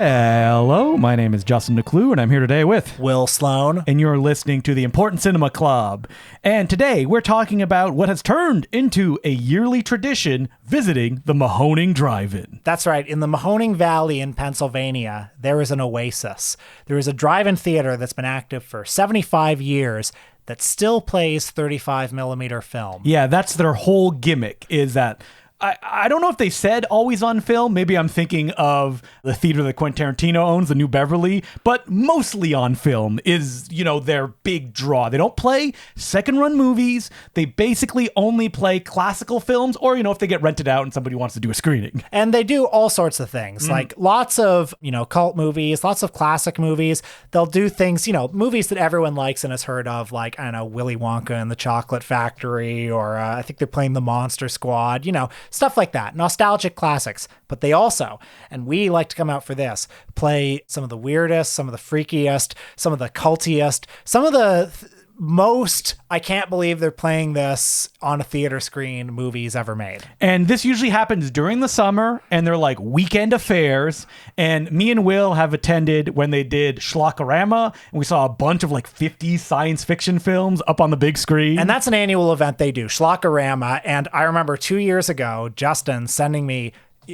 Hello, my name is Justin DeClue, and I'm here today with Will Sloan. And you're listening to the Important Cinema Club. And today we're talking about what has turned into a yearly tradition, visiting the Mahoning Drive-In. That's right. In the Mahoning Valley in Pennsylvania, there is an oasis. There is a drive-in theater that's been active for 75 years that still plays 35 millimeter film. Yeah, that's their whole gimmick, is that I don't know if they said always on film. Maybe I'm thinking of the theater that Quentin Tarantino owns, the New Beverly, but mostly on film is, their big draw. They don't play second run movies. They basically only play classical films or, if they get rented out and somebody wants to do a screening. And they do all sorts of things, like lots of, cult movies, lots of classic movies. They'll do things, movies that everyone likes and has heard of, like, I don't know, Willy Wonka and the Chocolate Factory, or I think they're playing The Monster Squad, stuff like that, nostalgic classics. But they also, and we like to come out for this, play some of the weirdest, some of the freakiest, some of the cultiest, some of the most, I can't believe they're playing this on a theater screen movies ever made. And this usually happens during the summer, and they're like weekend affairs. And me and Will have attended when they did Schlockorama, and we saw a bunch of like 50 science fiction films up on the big screen. And that's an annual event they do, Schlockorama. And I remember 2 years ago, Justin sending me,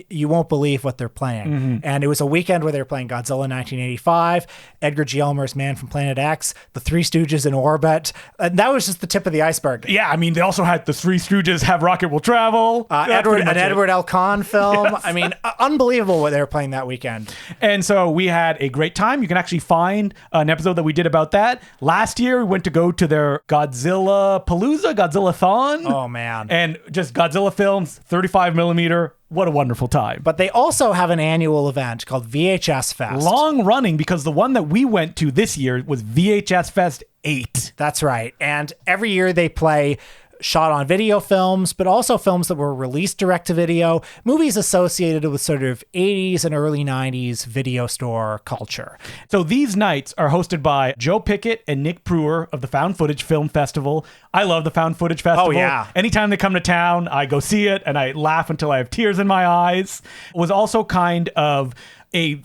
you won't believe what they're playing. Mm-hmm. And it was a weekend where they were playing Godzilla 1985, Edgar G. Elmer's Man from Planet X, The Three Stooges in Orbit. And that was just the tip of the iceberg. Yeah, I mean, they also had The Three Stooges Have Rocket Will Travel. Edward L. Conn film. Yes. I mean, unbelievable what they were playing that weekend. And so we had a great time. You can actually find an episode that we did about that. Last year, we went to go to their Godzilla Palooza, Godzilla-thon. Oh, man. And just Godzilla films, 35 millimeter. What a wonderful time. But they also have an annual event called VHS-FEST. Long running, because the one that we went to this year was VHS-FEST 8. That's right. And every year they play shot on video films, but also films that were released direct to video, movies associated with sort of 80s and early 90s video store culture. So these nights are hosted by Joe Pickett and Nick Brewer of the Found Footage Film Festival. I love the Found Footage Festival. Oh, yeah. Anytime they come to town, I go see it and I laugh until I have tears in my eyes. It was also kind of a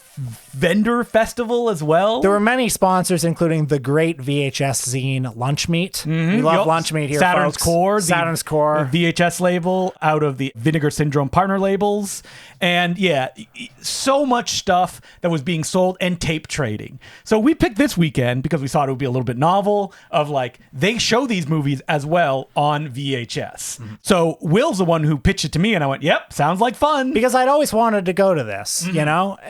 vendor festival as well. There were many sponsors, including the great VHS zine Lunch Meat. Mm-hmm. We love Lunch Meat here, Saturn's folks. Core. Saturn's Core. The VHS label out of the Vinegar Syndrome partner labels. And yeah, so much stuff that was being sold and tape trading. So we picked this weekend because we thought it would be a little bit novel of like, they show these movies as well on VHS. Mm-hmm. So Will's the one who pitched it to me and I went, yep, sounds like fun. Because I'd always wanted to go to this,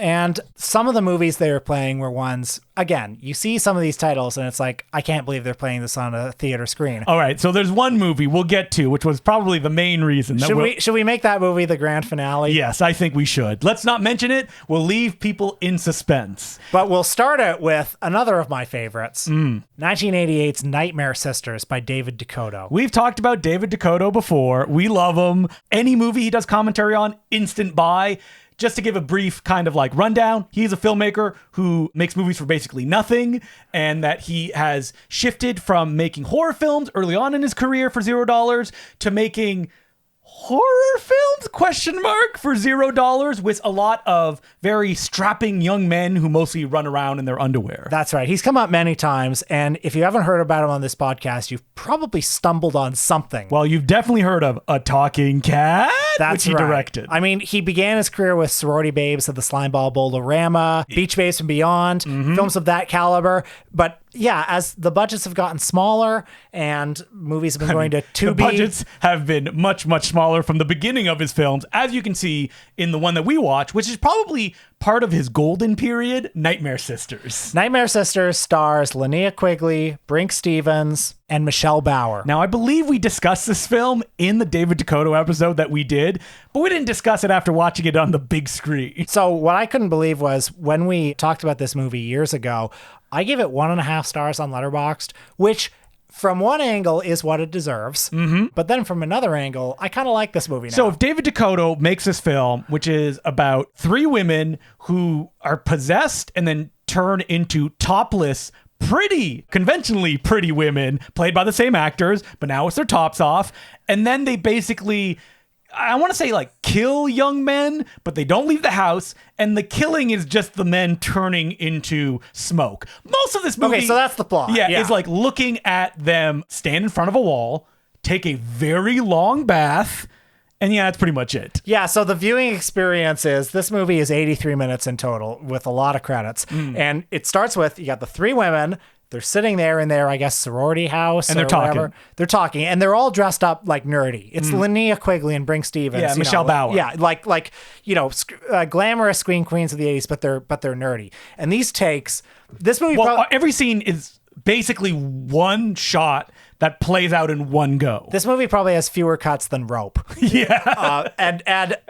And some of the movies they were playing were ones, again, you see some of these titles and it's like, I can't believe they're playing this on a theater screen. All right, so there's one movie we'll get to, which was probably the main reason. Should we make that movie the grand finale? Yes, I think we should. Let's not mention it. We'll leave people in suspense. But we'll start it with another of my favorites, 1988's Nightmare Sisters by David DeCoteau. We've talked about David DeCoteau before. We love him. Any movie he does commentary on, instant buy. Just to give a brief kind of like rundown, he's a filmmaker who makes movies for basically nothing, and that he has shifted from making horror films early on in his career for $0 to making horror films for $0 with a lot of very strapping young men who mostly run around in their underwear. That's right. He's come up many times, and if you haven't heard about him on this podcast, you've probably stumbled on something. Well, you've definitely heard of A Talking Cat, which he directed. I mean, he began his career with Sorority Babes of the Slimeball Bowl-O-Rama, Beach Babes and Beyond, films of that caliber, but yeah, as the budgets have gotten smaller and movies have been going to Tubi. The budgets have been much, much smaller from the beginning of his films, as you can see in the one that we watch, which is probably part of his golden period, Nightmare Sisters. Nightmare Sisters stars Linnea Quigley, Brink Stevens, and Michelle Bauer. Now, I believe we discussed this film in the David DeCoteau episode that we did, but we didn't discuss it after watching it on the big screen. So what I couldn't believe was when we talked about this movie years ago, I gave it 1.5 stars on Letterboxd, which from one angle is what it deserves. Mm-hmm. But then from another angle, I kind of like this movie now. So if David DeCoteau makes this film, which is about 3 women who are possessed and then turn into topless, conventionally pretty women played by the same actors, but now it's their tops off. And then they basically I want to say like kill young men, but they don't leave the house. And the killing is just the men turning into smoke. Most of this movie. Okay, so that's the plot. Yeah, it's like looking at them stand in front of a wall, take a very long bath. And yeah, that's pretty much it. Yeah, so the viewing experience is this movie is 83 minutes in total with a lot of credits. And it starts with you got the three women. They're sitting there in their, I guess, sorority house. And they're talking. Whatever. They're talking. And they're all dressed up like nerdy. It's Linnea Quigley and Brink Stevens. Yeah, Michelle Bauer. Yeah, like glamorous screen queens of the 80s, but they're nerdy. And these takes, this movie... every scene is basically one shot that plays out in one go. This movie probably has fewer cuts than Rope. Yeah. And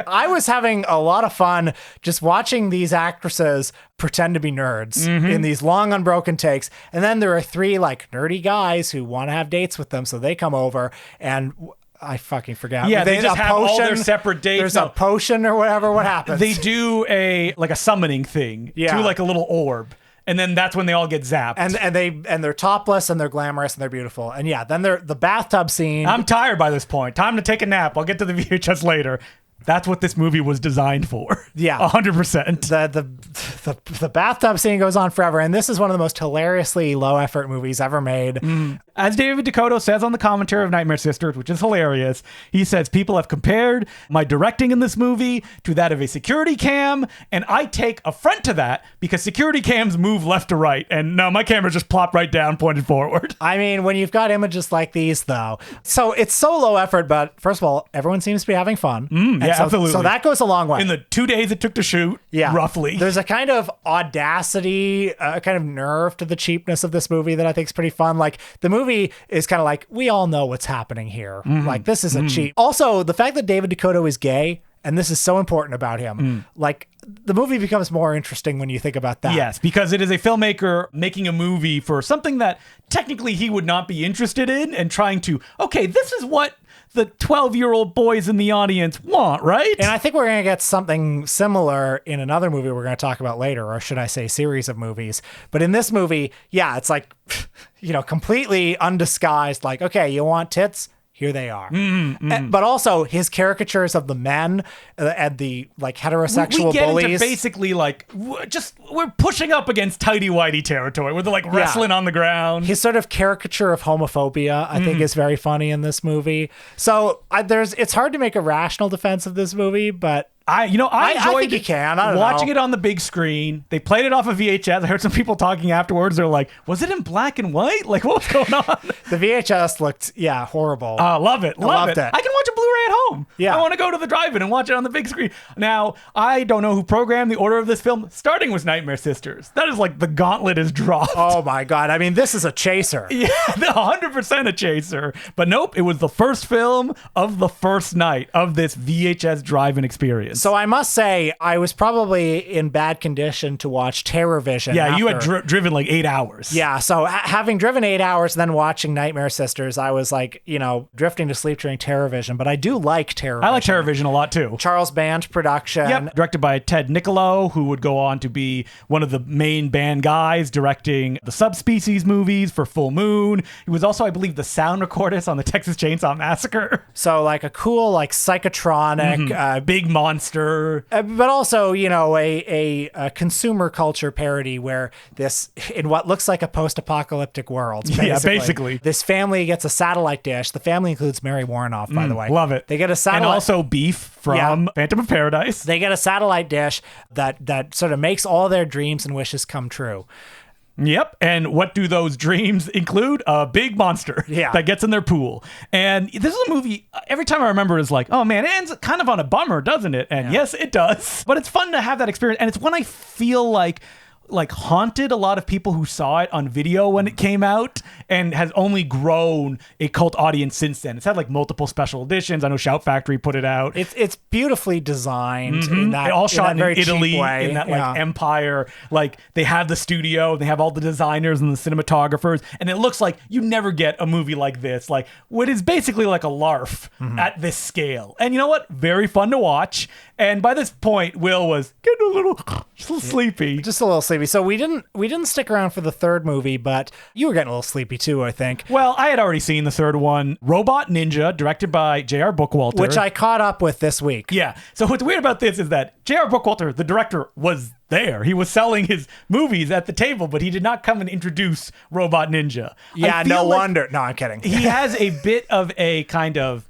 I was having a lot of fun just watching these actresses pretend to be nerds in these long unbroken takes. And then there are three like nerdy guys who want to have dates with them. So they come over and I fucking forgot. Yeah, they just have all their separate dates. There's a potion or whatever. What happens? They do a summoning thing through like a little orb. And then that's when they all get zapped. And they're topless and they're glamorous and they're beautiful. And yeah, then the bathtub scene. I'm tired by this point. Time to take a nap. I'll get to the VHS later. That's what this movie was designed for. Yeah. 100%. The bathtub scene goes on forever. And this is one of the most hilariously low effort movies ever made. As David Dakota says on the commentary of Nightmare Sisters, which is hilarious, he says, people have compared my directing in this movie to that of a security cam. And I take affront to that because security cams move left to right. And no, my camera just plopped right down, pointed forward. I mean, when you've got images like these, though. So it's so low effort, but first of all, everyone seems to be having fun. Yeah, absolutely. So that goes a long way. In the 2 days it took to shoot, roughly. There's a kind of audacity, a kind of nerve to the cheapness of this movie that I think is pretty fun. Like, the movie is kind of like, we all know what's happening here. Like, this isn't cheap. Also, the fact that David Dakota is gay, and this is so important about him, like, the movie becomes more interesting when you think about that. Yes, because it is a filmmaker making a movie for something that technically he would not be interested in and trying to, okay, this is what the 12-year-old boys in the audience want, right? And I think we're going to get something similar in another movie we're going to talk about later, or should I say series of movies. But in this movie, yeah, it's like, completely undisguised, like, okay, you want tits? Here they are. But also his caricatures of the men and the like heterosexual we get bullies. Into basically like we're pushing up against tighty whitey territory where they're like wrestling on the ground. His sort of caricature of homophobia, I think, is very funny in this movie. So it's hard to make a rational defense of this movie, but I enjoyed I think you can. I don't watching know. it on the big screen. They played it off of VHS. I heard some people talking afterwards. They're like, was it in black and white? Like, what was going on? The VHS looked, horrible. Love it. Loved it. I can watch a Blu-ray at home. Yeah. I want to go to the drive-in and watch it on the big screen. Now, I don't know who programmed the order of this film, starting with Nightmare Sisters. That is like the gauntlet is dropped. Oh my God. I mean, this is a chaser. Yeah, 100% a chaser. But nope, it was the first film of the first night of this VHS drive-in experience. So I must say, I was probably in bad condition to watch Terror Vision. Yeah, you had driven like 8 hours. Yeah, so having driven 8 hours, then watching Nightmare Sisters, I was like, drifting to sleep during Terror Vision. But I do like Terror Vision. I like Terror Vision a lot too. Charles Band production. Yep, directed by Ted Niccolo, who would go on to be one of the main band guys directing the Subspecies movies for Full Moon. He was also, I believe, the sound recordist on the Texas Chainsaw Massacre. So like a cool, like psychotronic, big monster. But also, a consumer culture parody where this, in what looks like a post-apocalyptic world, basically. This family gets a satellite dish. The family includes Mary Warrenoff, by the way. Love it. They get a satellite. And also Beef from Phantom of Paradise. They get a satellite dish that sort of makes all their dreams and wishes come true. Yep. And what do those dreams include? A big monster that gets in their pool. And this is a movie, every time I remember, is like, oh man, it ends kind of on a bummer, doesn't it? And yes, it does. But it's fun to have that experience. And it's when I feel like haunted a lot of people who saw it on video when it came out and has only grown a cult audience since then. It's had like multiple special editions. I know Shout Factory put it out. It's beautifully designed in that, it all shot in very Italy cheap way. in that like empire. Like they have the studio, they have all the designers and the cinematographers, and it looks like you never get a movie like this. Like what is basically like a LARF at this scale. And you know what? Very fun to watch. And by this point, Will was getting a little sleepy. Just a little sleepy. maybe. So we didn't stick around for the third movie, but you were getting a little sleepy too, I think. Well, I had already seen the third one, Robot Ninja, directed by J.R. Bookwalter. Which I caught up with this week. Yeah. So what's weird about this is that J.R. Bookwalter, the director, was there. He was selling his movies at the table, but he did not come and introduce Robot Ninja. Yeah, no wonder. No, I'm kidding. He has a bit of a kind of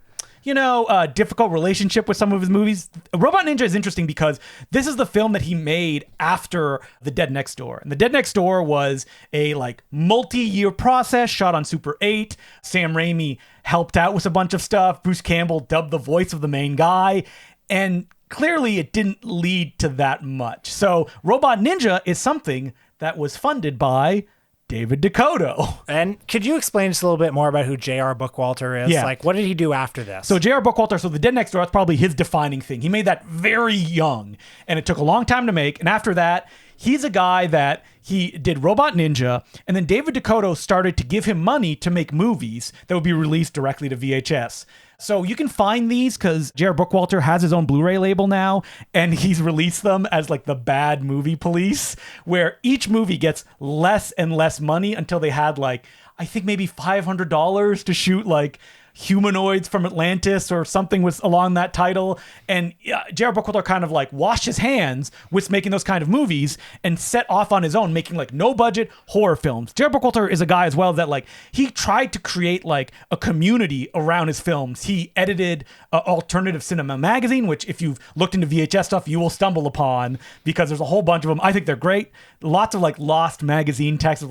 difficult relationship with some of his movies. Robot Ninja is interesting because this is the film that he made after The Dead Next Door. And The Dead Next Door was a multi-year process shot on Super 8. Sam Raimi helped out with a bunch of stuff. Bruce Campbell dubbed the voice of the main guy. And clearly it didn't lead to that much. So Robot Ninja is something that was funded by David Dakota. And could you explain just a little bit more about who J.R. Bookwalter is? Yeah. What did he do after this? So J.R. Bookwalter, The Dead Next Door, that's probably his defining thing. He made that very young, and it took a long time to make. And after that, he's a guy that he did Robot Ninja, and then David Dakota started to give him money to make movies that would be released directly to VHS. So you can find these because J.R. Bookwalter has his own Blu-ray label now, and he's released them as the bad movie police, where each movie gets less and less money until they had I think maybe $500 to shoot Humanoids from Atlantis or something was along that title. And J.R. Bookwalter kind of washed his hands with making those kind of movies and set off on his own, making no budget horror films. J.R. Bookwalter is a guy as well that he tried to create a community around his films. He edited Alternative Cinema Magazine, which if you've looked into VHS stuff, you will stumble upon because there's a whole bunch of them. I think they're great. Lots of lost magazine texts of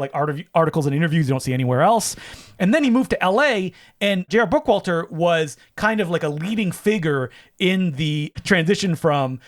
articles and interviews you don't see anywhere else. And then he moved to LA, and J.R. Bookwalter was kind of a leading figure in the transition from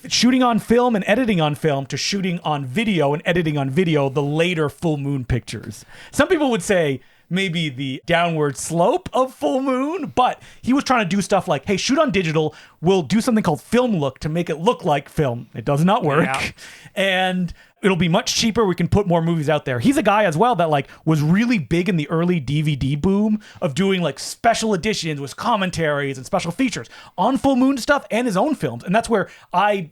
shooting on film and editing on film to shooting on video and editing on video, the later Full Moon pictures. Some people would say maybe the downward slope of Full Moon, but he was trying to do stuff hey, shoot on digital. We'll do something called film look to make it look like film. It does not work. Yeah. And it'll be much cheaper. We can put more movies out there. He's a guy as well that was really big in the early DVD boom of doing special editions with commentaries and special features on Full Moon stuff and his own films. And that's where I,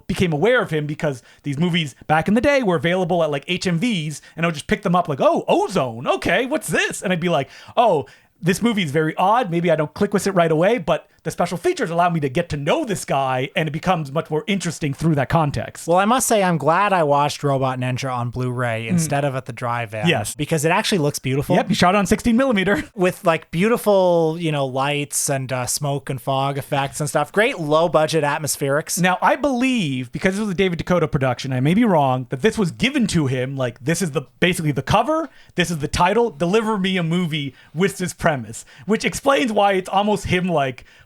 became aware of him because these movies back in the day were available at HMVs, and I would just pick them up oh, Ozone. Okay, what's this? And I'd be oh, this movie is very odd. Maybe I don't click with it right away, but the special features allow me to get to know this guy, and it becomes much more interesting through that context. Well, I must say I'm glad I watched Robot Ninja on Blu-ray instead of at the drive-in. Yes. Because it actually looks beautiful. Yep, he shot it on 16 millimeter. With beautiful, lights and smoke and fog effects and stuff. Great low-budget atmospherics. Now, I believe, because this was a David Dakota production, I may be wrong, that this was given to him, this is basically the cover, this is the title, deliver me a movie with this premise, which explains why it's almost him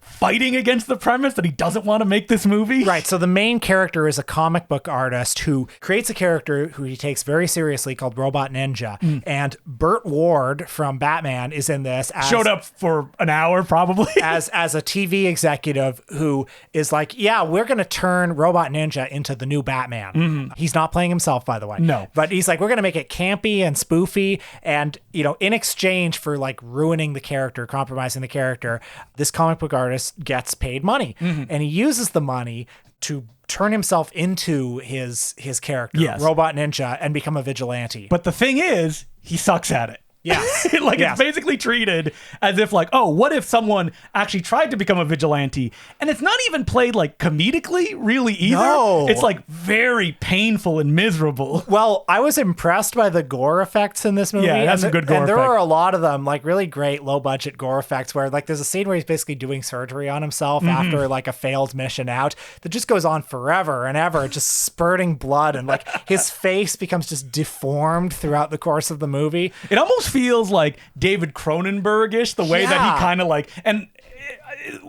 fighting against the premise that he doesn't want to make this movie. Right. So the main character is a comic book artist who creates a character who he takes very seriously called Robot Ninja. And Burt Ward from Batman is in this. Showed up for an hour probably. as a TV executive who is yeah, we're going to turn Robot Ninja into the new Batman. Mm-hmm. He's not playing himself, by the way. No. But he's we're going to make it campy and spoofy. And, in exchange for ruining the character, compromising the character, this comic book artist gets paid money. Mm-hmm. And he uses the money to turn himself into his character, yes, Robot Ninja, and become a vigilante. But the thing is, he sucks at it. Yes. It's basically treated as if oh, what if someone actually tried to become a vigilante? And it's not even played comedically really either. No. It's very painful and miserable. Well, I was impressed by the gore effects in this movie. Yeah, that's a good gore And there effect. were a lot of them, really great low budget gore effects where there's a scene where he's basically doing surgery on himself after a failed mission out that just goes on forever and ever, just spurting blood, and his face becomes just deformed throughout the course of the movie. It almost feels David Cronenberg-ish, the way that he kind of and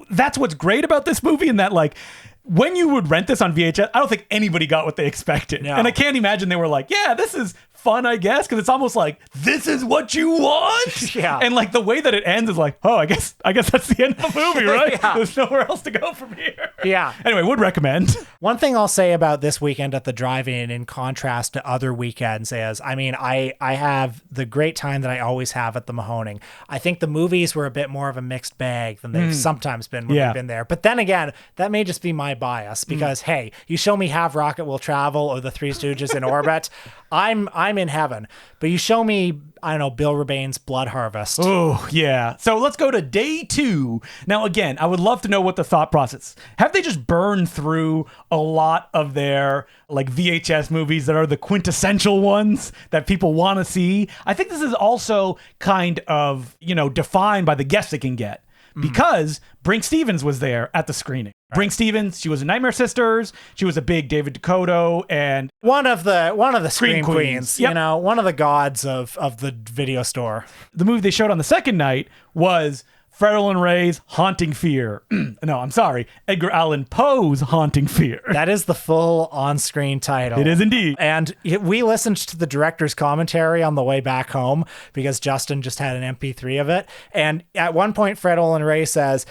that's what's great about this movie, in that when you would rent this on VHS, I don't think anybody got what they expected. No. And I can't imagine they were yeah, this is fun, I guess, because it's almost like, this is what you want? Yeah. And like the way that it ends is like, oh, I guess that's the end of the movie, right? Yeah. There's nowhere else to go from here. Yeah. Anyway, would recommend. One thing I'll say about this weekend at the drive-in in contrast to other weekends is, I mean, I have the great time that I always have at the Mahoning. I think the movies were a bit more of a mixed bag than they've sometimes been when we've been there. But then again, that may just be my bias because, hey, you show me Have Rocket Will Travel or The Three Stooges in Orbit, I'm in heaven. But you show me, I don't know, Bill Rebane's Blood Harvest. Oh, yeah. So let's go to day 2. Now, again, I would love to know what the thought process. Have they just burned through a lot of their like VHS movies that are the quintessential ones that people want to see? I think this is also kind of, defined by the guests they can get. Because Brink Stevens was there at the screening. Right. Brink Stevens, she was in Nightmare Sisters. She was a big David Dakota and one of the screen queens. Yep. One of the gods of the video store. The movie they showed on the second night was Fred Olen Ray's Haunting Fear. No, I'm sorry. Edgar Allan Poe's Haunting Fear. That is the full on-screen title. It is indeed. And we listened to the director's commentary on the way back home because Justin just had an MP3 of it. And at one point, Fred Olen Ray says,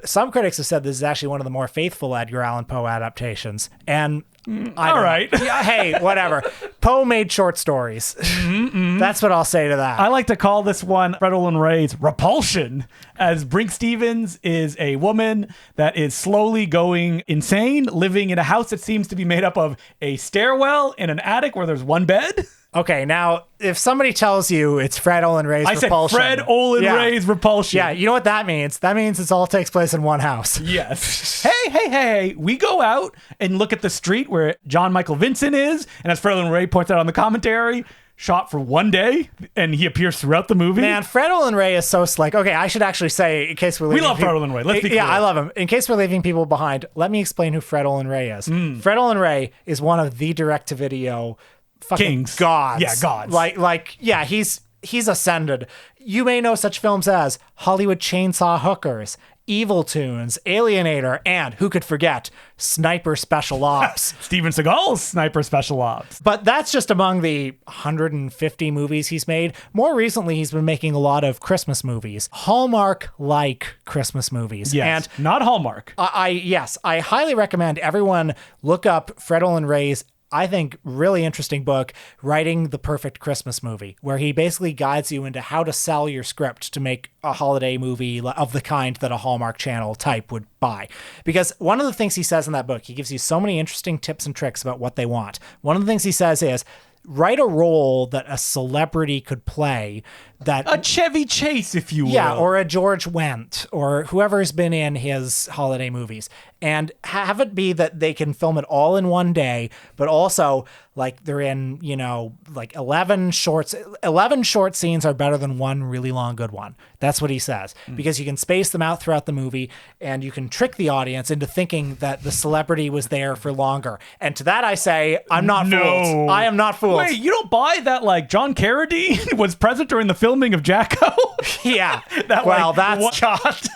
some critics have said this is actually one of the more faithful Edgar Allan Poe adaptations. And all right. Yeah, hey, whatever. Poe made short stories. That's what I'll say to that. I like to call this one Fred Olen Ray's Repulsion, as Brink Stevens is a woman that is slowly going insane, living in a house that seems to be made up of a stairwell in an attic where there's one bed. Okay, now, if somebody tells you it's Fred Olen Ray's Repulsion. I said Fred Olen Ray's Repulsion. Yeah, you know what that means? That means it all takes place in one house. Yes. Hey. We go out and look at the street where John Michael Vincent is, and as Fred Olen Ray points out on the commentary, shot for one day, and he appears throughout the movie. Man, Fred Olen Ray is so slick. Okay, I should actually say, in case we're leaving... We love Fred Olen Ray. Let's be clear. Yeah, I love him. In case we're leaving people behind, let me explain who Fred Olen Ray is. Fred Olen Ray is one of the direct-to-video fucking kings. Gods. Yeah, gods. Yeah, he's ascended. You may know such films as Hollywood Chainsaw Hookers, Evil Tunes, Alienator, and who could forget, Sniper Special Ops. Steven Seagal's Sniper Special Ops. But that's just among the 150 movies he's made. More recently, he's been making a lot of Christmas movies. Hallmark-like Christmas movies. Yes, and not Hallmark. I highly recommend everyone look up Fred Olen Ray's, I think, really interesting book, Writing the Perfect Christmas Movie, where he basically guides you into how to sell your script to make a holiday movie of the kind that a Hallmark Channel type would buy. Because one of the things he says in that book, he gives you so many interesting tips and tricks about what they want. One of the things he says is, write a role that a celebrity could play. A Chevy Chase, if you will. Yeah, or a George Wendt, or whoever's been in his holiday movies. And have it be that they can film it all in one day, but also, like, they're in, 11 shorts. 11 short scenes are better than one really long good one. That's what he says. Because you can space them out throughout the movie, and you can trick the audience into thinking that the celebrity was there for longer. And to that I say, I'm not fooled. I am not fooled. Wait, you don't buy that, John Carradine was present during the filming of Jacko? Yeah. That's one shot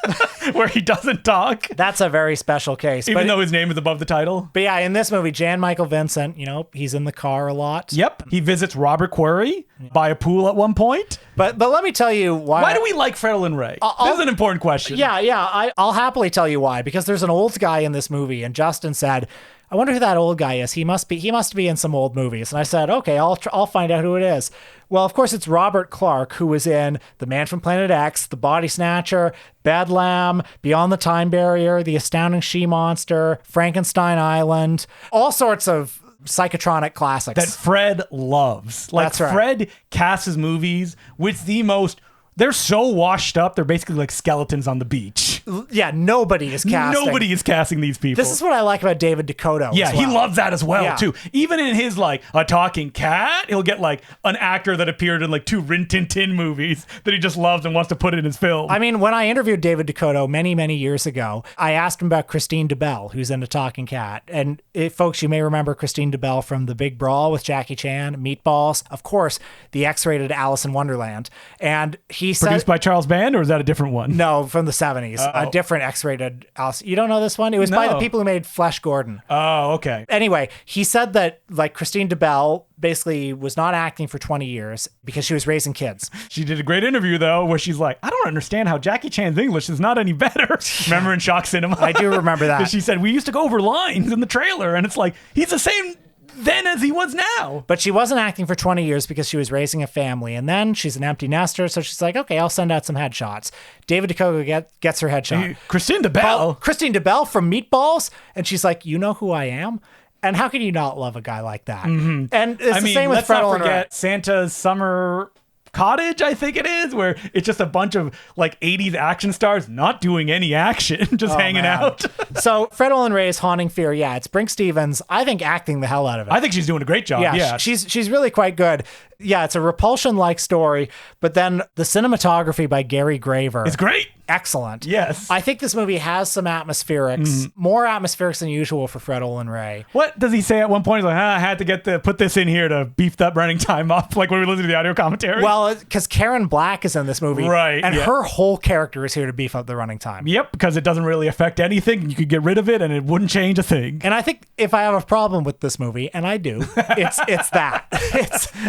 where he doesn't talk. That's a very special case. Even though his name is above the title. But yeah, in this movie, Jan Michael Vincent, he's in the car a lot. Yep. He visits Robert Quarry by a pool at one point. But let me tell you why. Why do we like Fred Olen Ray? This is an important question. Yeah. I'll happily tell you why. Because there's an old guy in this movie, and Justin said, I wonder who that old guy is. He must be in some old movies. And I said, okay, I'll find out who it is. Well, of course, it's Robert Clark, who was in The Man from Planet X, The Body Snatcher, Bedlam, Beyond the Time Barrier, The Astounding She-Monster, Frankenstein Island, all sorts of psychotronic classics. That Fred loves. That's right. Fred casts his movies with the most... They're so washed up, they're basically like skeletons on the beach. Yeah, nobody is casting these people. This is what I like about David Dakota. Yeah, he loves that as well, too. Even in his, a talking cat, he'll get, an actor that appeared in, 2 Rin Tin Tin movies that he just loves and wants to put in his film. I mean, when I interviewed David Dakota many, many years ago, I asked him about Christine DeBelle, who's in A Talking Cat. And, folks, you may remember Christine DeBelle from The Big Brawl with Jackie Chan, Meatballs, of course, the X-rated Alice in Wonderland. And He said, Produced by Charles Band, or is that a different one? no, from the 70s. A different X-rated Alice. You don't know this one? It was by the No. people who made Flash Gordon. Oh, okay. Anyway, he said that like Christine DeBelle basically was not acting for 20 years because she was raising kids. She did a great interview, though, where she's like, I don't understand how Jackie Chan's English is not any better. Remember in Shock Cinema? I do remember that. She said, we used to go over lines in the trailer, and it's like, he's the same then as he was now. But she wasn't acting for 20 years because she was raising a family. And then she's an empty nester, so she's like, okay, I'll send out some headshots. David Duchovny gets her headshot. Christine DeBelle. Christine DeBelle from Meatballs. And she's like, you know who I am? And how can you not love a guy like that? And it's the same with let's Fred not Olen Ray. forget Santa's Summer Cottage, I think it is, where it's just a bunch of like 80s action stars not doing any action, just hanging man. out. So Fred Olen Ray's Haunting Fear, yeah, it's Brink Stevens, I think, acting the hell out of it. I think she's doing a great job. Yeah. She's really quite good. Yeah, it's a Repulsion-like story, but then the cinematography by Gary Graver. It's great. Excellent. Yes. I think this movie has some atmospherics, more atmospherics than usual for Fred Olen Ray. What does he say at one point? He's like, I had to put this in here to beef that running time up, like when we listen to the audio commentary. Well, because Karen Black is in this movie. Right, And yeah. her whole character is here to beef up the running time. Yep, because it doesn't really affect anything. You could get rid of it and it wouldn't change a thing. And I think if I have a problem with this movie, and I do, it's that.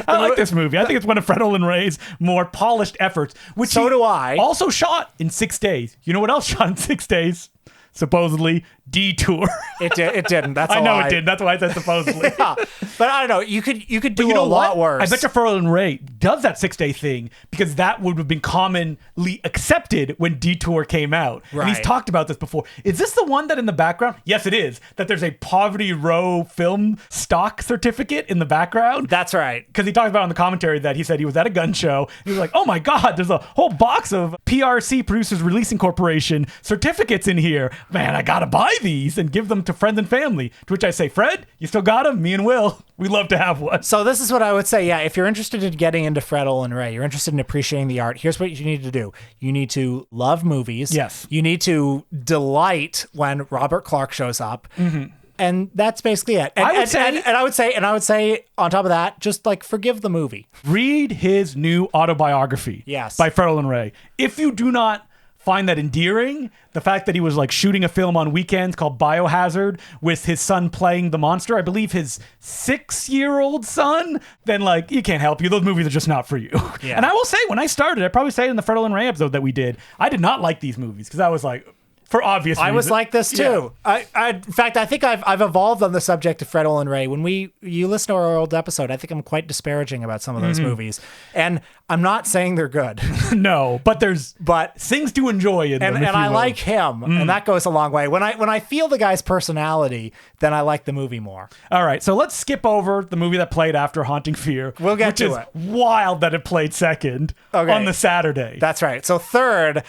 I like this movie. I think it's one of Fred Olen Ray's more polished efforts, which So he do I. also shot in 6 days. You know what else shot in 6 days? Supposedly, Detour. It didn't. That's a I know lie. it did. That's why I said supposedly. Yeah. But I don't know. You could do You know a lot what? worse. I bet you Fred Olen Ray does that 6-day thing because that would have been commonly accepted when Detour came out. And he's Right. talked about this before. Is this the one that in the background? Yes, it is. That there's a Poverty Row film stock certificate in the background. That's right. Because he talked about on the commentary that he said he was at a gun show. He was like, oh my God, there's a whole box of PRC, Producers Releasing Corporation certificates in here. Man, I gotta buy these and give them to friends and family. To which I say, Fred, you still got them? Me and Will, we'd love to have one. So this is what I would say. Yeah, if you're interested in getting into Fred Olen Ray, you're interested in appreciating the art, here's what you need to do. You need to love movies. Yes. You need to delight when Robert Clark shows up. And that's basically it. And I would say on top of that, just like forgive the movie. Read his new autobiography. Yes. By Fred Olen Ray. If you do not find that endearing, the fact that he was like shooting a film on weekends called Biohazard with his son playing the monster, I believe his 6-year-old son, then like you can't help you. Those movies are just not for you. Yeah. And I will say, when I started, I probably say it in the Fred Olen Ray episode that we did, I did not like these movies because I was like, for obvious reasons. I was like this too. Yeah. In fact, I think I've evolved on the subject of Fred Olen Ray. When you listen to our old episode, I think I'm quite disparaging about some of those movies, and I'm not saying they're good. No, but there's But things to enjoy in them. and if you I will. like him, and that goes a long way. When I feel the guy's personality, then I like the movie more. All right, so let's skip over the movie that played after Haunting Fear. We'll get which to is it. wild that it played second on the Saturday. That's right. So third,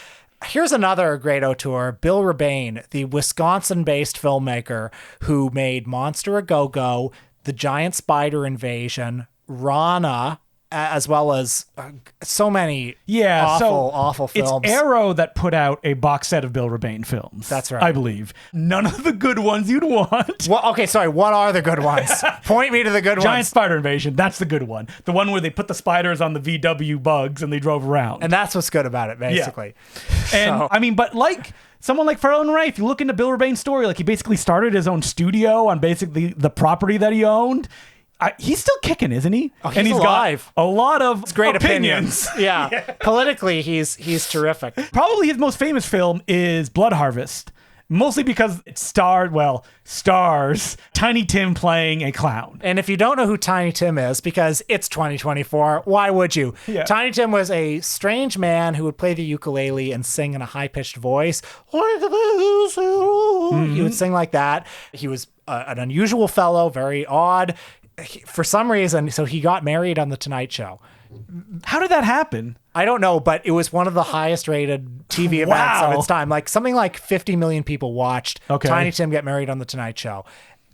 here's another great auteur, Bill Rebane, the Wisconsin-based filmmaker who made Monster a Go-Go, The Giant Spider Invasion, Rana, as well as so many awful films. It's Arrow that put out a box set of Bill Rebane films. That's right. I believe. None of the good ones you'd want. Well, okay, sorry. What are the good ones? Point me to the good Giant ones. Spider Invasion, that's the good one. The one where they put the spiders on the VW bugs and they drove around. And that's what's good about it, basically. And So- I mean, but like someone like Fred Olen Ray, if you look into Bill Rebane's story, like he basically started his own studio on basically the property that he owned. He's still kicking, isn't he? Oh, he's and he's alive. got a lot of Great opinions. Yeah. Politically, he's terrific. Probably his most famous film is Blood Harvest. Mostly because it stars Tiny Tim playing a clown. And if you don't know who Tiny Tim is, because it's 2024, why would you? Yeah. Tiny Tim was a strange man who would play the ukulele and sing in a high-pitched voice. He would sing like that. He was an unusual fellow, very odd. For some reason, so he got married on The Tonight Show. How did that happen? I don't know, but it was one of the highest rated TV events of its time. Like something like 50 million people watched Tiny Tim get married on The Tonight Show.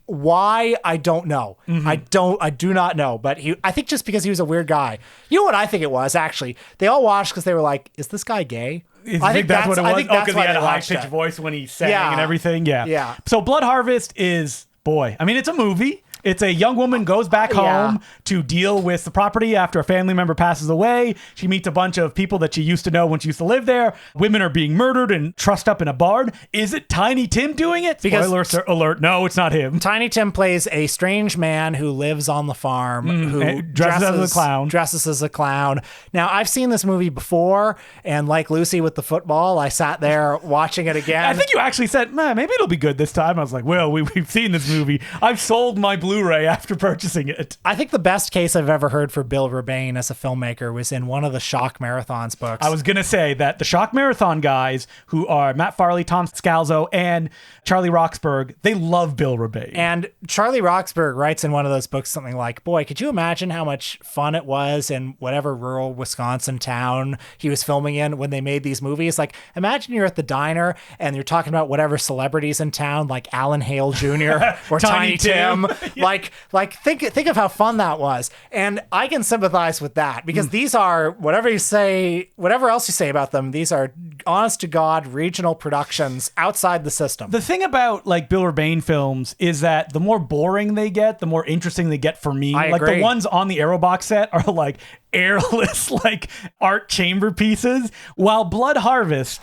Why? I don't know. I do not know. But I think just because he was a weird guy. You know what I think it was, actually? They all watched because they were like, is this guy gay? I think that's what it was. Because he had a watched high-pitched it. voice when he sang Yeah. and everything. Yeah. Yeah. So Blood Harvest is, boy, I mean, it's a movie. It's a young woman goes back Yeah. home to deal with the property after a family member passes away. She meets a bunch of people that she used to know when she used to live there. Women are being murdered and trussed up in a barn. Is it Tiny Tim doing it? Because- Spoiler alert. No, it's not him. Tiny Tim plays a strange man who lives on the farm who dresses as a clown. Dresses as a clown. Now, I've seen this movie before, and like Lucy with the football, I sat there watching it again. I think you actually said, man, maybe it'll be good this time. I was like, well, we've seen this movie. I've sold my Blu-ray after purchasing it. I think the best case I've ever heard for Bill Rebane as a filmmaker was in one of the Shock Marathons books. I was going to say that the Shock Marathon guys, who are Matt Farley, Tom Scalzo, and Charlie Roxburgh, they love Bill Rebane. And Charlie Roxburgh writes in one of those books something like, boy, could you imagine how much fun it was in whatever rural Wisconsin town he was filming in when they made these movies? Like, imagine you're at the diner and you're talking about whatever celebrities in town, like Alan Hale Jr. or Tiny Tim. Yeah. Like think of how fun that was. And I can sympathize with that because these are, whatever else you say about them, these are honest to God regional productions outside the system. The thing about like Bill Rebane films is that the more boring they get, the more interesting they get for me. I Like agree. the ones on the Arrow box set are like airless, like art chamber pieces, while Blood Harvest,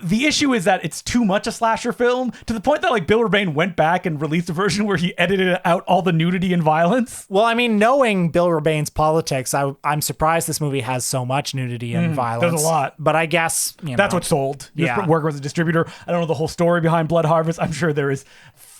the issue is that it's too much a slasher film to the point that like Bill Rebane went back and released a version where he edited out all the nudity and violence. Well, I mean, knowing Bill Rebane's politics, I'm surprised this movie has so much nudity and violence. there's a lot. But I guess, That's what sold. Yeah. Work as a distributor. I don't know the whole story behind Blood Harvest. I'm sure there is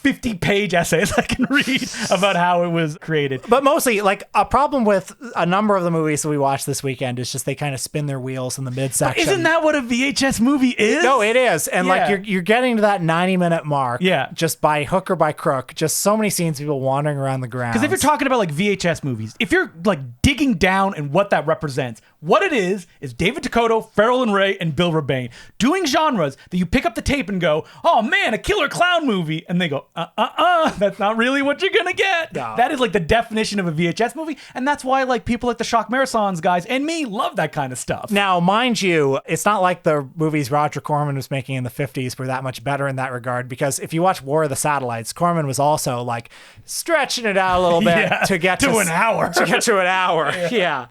50-page essays I can read about how it was created. But mostly, like, a problem with a number of the movies that we watched this weekend is just they kind of spin their wheels in the midsection. Isn't that what a VHS movie is? No, it is. And Yeah. like you're getting to that 90-minute mark. Yeah. Just by hook or by crook. Just so many scenes of people wandering around the ground. Because if you're talking about like VHS movies, if you're like digging down and what that represents, what it is David Dakota, Farrell and Ray, and Bill Rebane doing genres that you pick up the tape and go, oh man, a killer clown movie. And they go, that's not really what you're gonna get. No. That is like the definition of a VHS movie. And that's why like people like the Shock Marathons guys and me love that kind of stuff. Now, mind you, it's not like the movies Roger Corman was making in the 50s were that much better in that regard, because if you watch War of the Satellites, Corman was also like stretching it out a little bit Yeah, to get to an hour. To get to an hour. Yeah.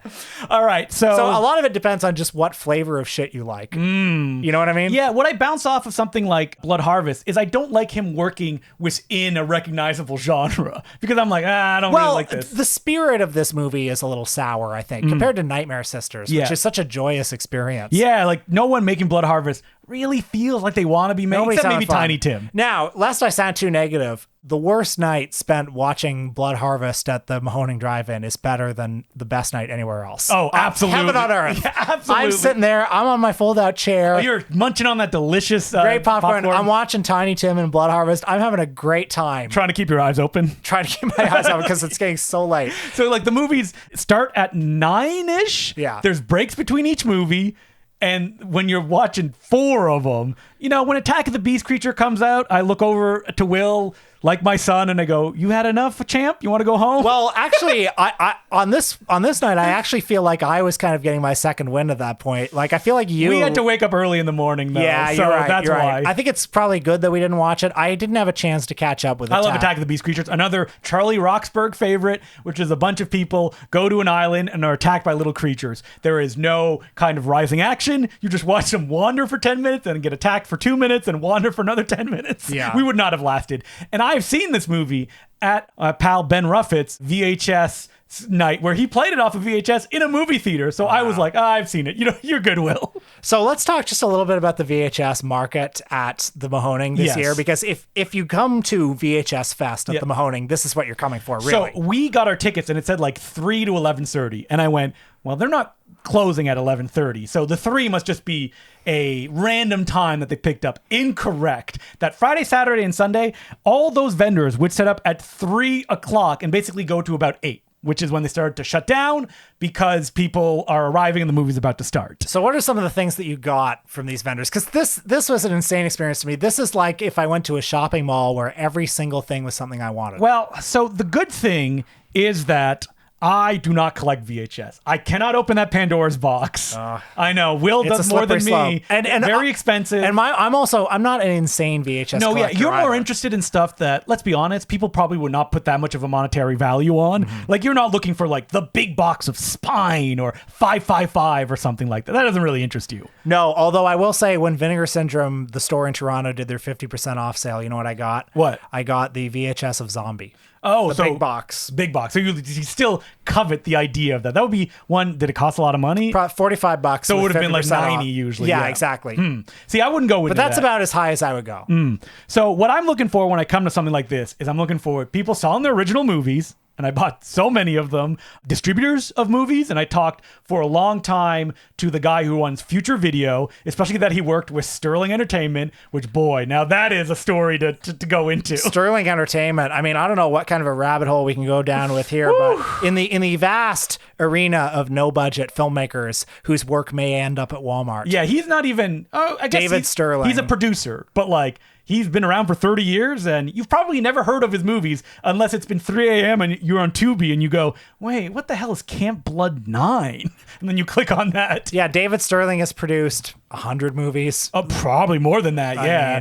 All right. So So a lot of it depends on just what flavor of shit you like. You know what I mean? yeah, what I bounce off of something like Blood Harvest is I don't like him working within a recognizable genre because I'm like, I don't really Well, like this. the spirit of this movie is a little sour, I think, compared to Nightmare Sisters, Yeah. which is such a joyous experience. Yeah, like no one making Blood Harvest really feels like they want to be made, Nobody's except having maybe fun. Tiny Tim. Now, lest I sound too negative, the worst night spent watching Blood Harvest at the Mahoning Drive-In is better than the best night anywhere else. Oh, absolutely. Heaven on earth. Yeah, absolutely. I'm sitting there. I'm on my fold-out chair. Oh, you're munching on that delicious Great popcorn. I'm watching Tiny Tim and Blood Harvest. I'm having a great time. trying to keep your eyes open. Trying to keep my eyes open because it's getting so late. So like the movies start at 9-ish. Yeah. There's breaks between each movie. And when you're watching 4 of them, you know, when Attack of the Beast Creature comes out, I look over to Will, like my son, and I go, you had enough, champ? You want to go home? Well, actually, I on this night, I actually feel like I was kind of getting my second wind at that point. Like, I feel like you... we had to wake up early in the morning, though. Yeah, so you're right. that's you're why. right. I think it's probably good that we didn't watch it. I didn't have a chance to catch up with it. I love Attack of the Beast Creatures. Another Charlie Roxburgh favorite, which is a bunch of people go to an island and are attacked by little creatures. There is no kind of rising action. You just watch them wander for 10 minutes and get attacked for 2 minutes and wander for another 10 minutes. Yeah. We would not have lasted. And I've seen this movie at pal Ben Ruffett's VHS night where he played it off of VHS in a movie theater. So I was like, I've seen it. You know, you're good, Will. So let's talk just a little bit about the VHS market at the Mahoning this Yes. year, because if you come to VHS-FEST at Yep. the Mahoning, this is what you're coming for, really. So we got our tickets and it said like 3 to 11:30. And I went, well, they're not closing at 11:30. So the 3 must just be a random time that they picked up. Incorrect. That Friday, Saturday, and Sunday, all those vendors would set up at 3 o'clock and basically go to about 8, which is when they started to shut down because people are arriving and the movie's about to start. So what are some of the things that you got from these vendors? Because this was an insane experience to me. This is like if I went to a shopping mall where every single thing was something I wanted. Well, so the good thing is that I do not collect VHS. I cannot open that Pandora's box. I know. Will does more than me. And very expensive. And I'm not an insane VHS No, yeah, collector you're more either. interested in stuff that, let's be honest, people probably would not put that much of a monetary value on. Like, you're not looking for like the big box of Spine or 555 or something like that. That doesn't really interest you. No, although I will say when Vinegar Syndrome, the store in Toronto, did their 50% off sale, you know what I got? What? I got the VHS of Zombie. Oh, The big box. Big box. So you still covet the idea of that. That would be one. Did it cost a lot of money? $45. So it would have been like 90 off. usually. Yeah, exactly. See, I wouldn't go with But that's about as high as I would go. So what I'm looking for when I come to something like this is I'm looking for people selling their original movies. And I bought so many of them, distributors of movies. And I talked for a long time to the guy who runs Future Video, especially that he worked with Sterling Entertainment, which, boy, now that is a story to go into. Sterling Entertainment. I mean, I don't know what kind of a rabbit hole we can go down with here, but in the vast arena of no budget filmmakers whose work may end up at Walmart. Yeah, he's not even, I guess David Sterling. He's a producer, but like, he's been around for 30 years and you've probably never heard of his movies unless it's been 3 a.m. and you're on Tubi and you go, wait, what the hell is Camp Blood 9? And then you click on that. Yeah, David Sterling has produced 100 movies. Probably more than that, yeah.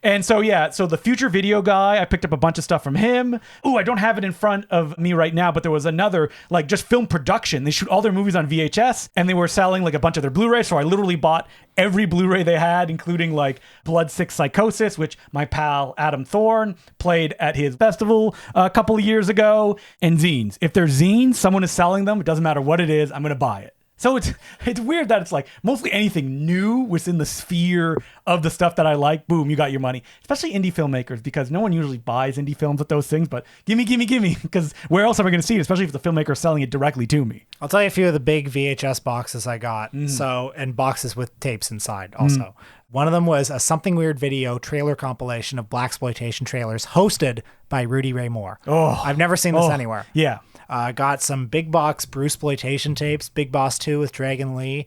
And so the Future Video guy, I picked up a bunch of stuff from him. Ooh, I don't have it in front of me right now, but there was another, like, just film production. They shoot all their movies on VHS, and they were selling, like, a bunch of their Blu-rays, so I literally bought every Blu-ray they had, including, like, Blood 6 Psychosis, which my pal Adam Thorne played at his festival a couple of years ago, and zines. If there's zines, someone is selling them, it doesn't matter what it is, I'm going to buy it. So it's weird that it's like mostly anything new within the sphere of the stuff that I like. Boom, you got your money. Especially indie filmmakers, because no one usually buys indie films with those things. But gimme, because where else am I going to see it? Especially if the filmmaker is selling it directly to me. I'll tell you a few of the big VHS boxes I got. And boxes with tapes inside also. One of them was a Something Weird video trailer compilation of blaxploitation trailers hosted by Rudy Ray Moore. Oh, I've never seen this anywhere. Yeah. Got some big box Bruceploitation tapes, Big Boss 2 with Dragon Lee.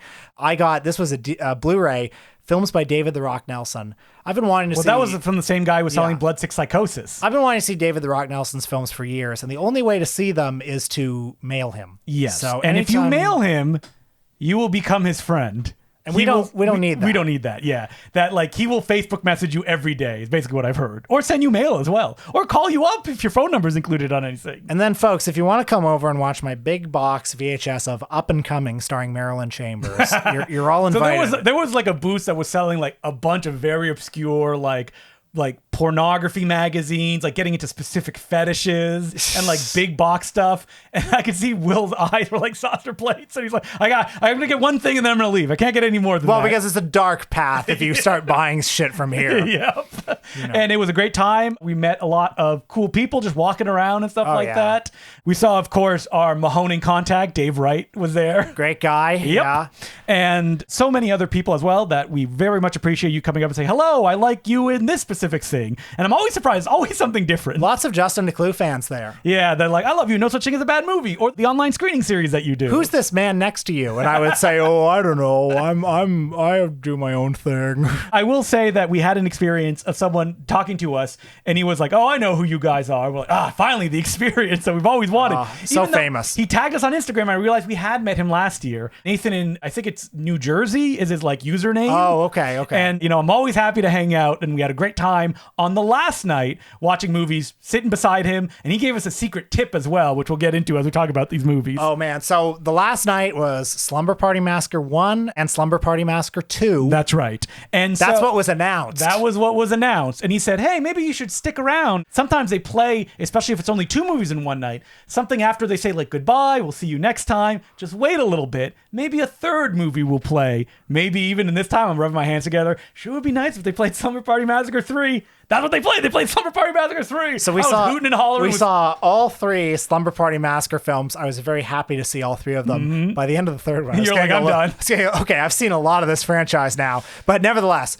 This was a Blu-ray, films by David the Rock Nelson. I've been wanting to see... Well, that was from the same guy who was selling Blood 6 Psychosis. I've been wanting to see David the Rock Nelson's films for years, and the only way to see them is to mail him. Yes. So and if you mail him, you will become his friend. And we don't need that. We don't need that. Yeah. That, like, he will Facebook message you every day is basically what I've heard. Or send you mail as well. Or call you up if your phone number is included on anything. And then, folks, if you want to come over and watch my big box VHS of Up and Coming starring Marilyn Chambers, you're all invited. So there was like a booth that was selling like a bunch of very obscure like pornography magazines, like getting into specific fetishes and like big box stuff. And I could see Will's eyes were like saucer plates. And he's like, I'm going to get one thing and then I'm going to leave. I can't get any more than that. Well, because it's a dark path if you start buying shit from here. Yep. And it was a great time. We met a lot of cool people just walking around and stuff that. We saw, of course, our Mahoning contact, Dave Wright, was there. Great guy. Yep. Yeah. And so many other people as well that we very much appreciate you coming up and saying, hello, I like you in this specific thing. And I'm always surprised, always something different. Lots of Justin DeClue fans there. Yeah, they're like, I love you, No Such Thing as a Bad Movie, or the online screening series that you do. Who's this man next to you? And I would say, oh, I don't know. I do my own thing. I will say that we had an experience of someone talking to us, and he was like, oh, I know who you guys are. We're like, finally, the experience that we've always wanted. So famous. He tagged us on Instagram. I realized we had met him last year. Nathan in, I think it's New Jersey is his like username. Oh, okay. And, I'm always happy to hang out, and we had a great time on the last night watching movies, sitting beside him, and he gave us a secret tip as well, which we'll get into as we talk about these movies. Oh, man. So the last night was Slumber Party Massacre 1 and Slumber Party Massacre 2. That's right. And that's what was announced. That was what was announced. And he said, hey, maybe you should stick around. Sometimes they play, especially if it's only 2 movies in one night, something after they say, like, goodbye, we'll see you next time. Just wait a little bit. Maybe a third movie will play. Maybe even in this time, I'm rubbing my hands together. Sure would be nice if they played Slumber Party Massacre 3. That's what they played. They played Slumber Party Massacre 3. So we saw all 3 Slumber Party Massacre films. I was very happy to see all 3 of them. Mm-hmm. By the end of the third one, you're like, I'm done. Okay, I've seen a lot of this franchise now, but nevertheless,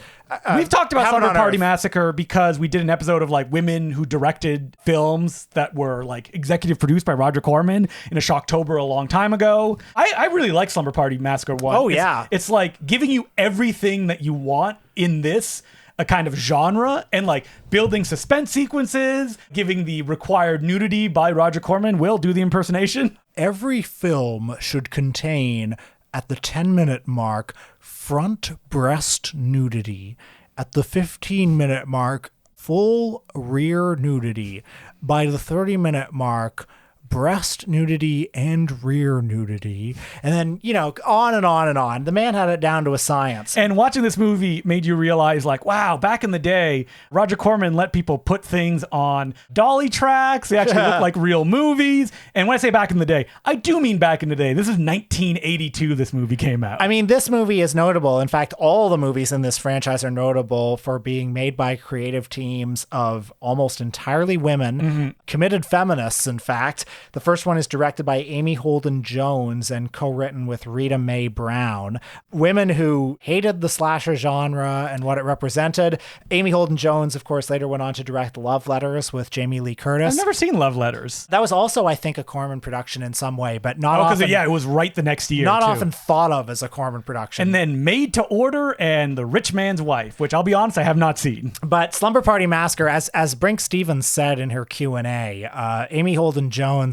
we've talked about Slumber Party Massacre because we did an episode of like women who directed films that were like executive produced by Roger Corman in a Shocktober a long time ago. I really like Slumber Party Massacre 1. Oh, yeah. It's like giving you everything that you want in this a kind of genre and like building suspense sequences, giving the required nudity by Roger Corman. Will do the impersonation. every film should contain, at the 10-minute mark, front breast nudity. At the 15-minute mark, full rear nudity. By the 30-minute mark, breast nudity and rear nudity. And then, you know, on and on and on. The man had it down to a science. And watching this movie made you realize, like, wow, back in the day, Roger Corman let people put things on dolly tracks. They actually look like real movies. And when I say back in the day, I do mean back in the day. This is 1982 this movie came out. I mean, this movie is notable. In fact, all the movies in this franchise are notable for being made by creative teams of almost entirely women, committed feminists, in fact. The first one is directed by Amy Holden Jones and co-written with Rita Mae Brown. Women who hated the slasher genre and what it represented. Amy Holden Jones, of course, later went on to direct Love Letters with Jamie Lee Curtis. I've never seen Love Letters. That was also, I think, a Corman production in some way, but not often. Yeah, it was right the next year. Not too. often thought of as a Corman production. And then Made to Order and The Rich Man's Wife, which I'll be honest, I have not seen. But Slumber Party Massacre, as Brink Stevens said in her Q&A, Amy Holden Jones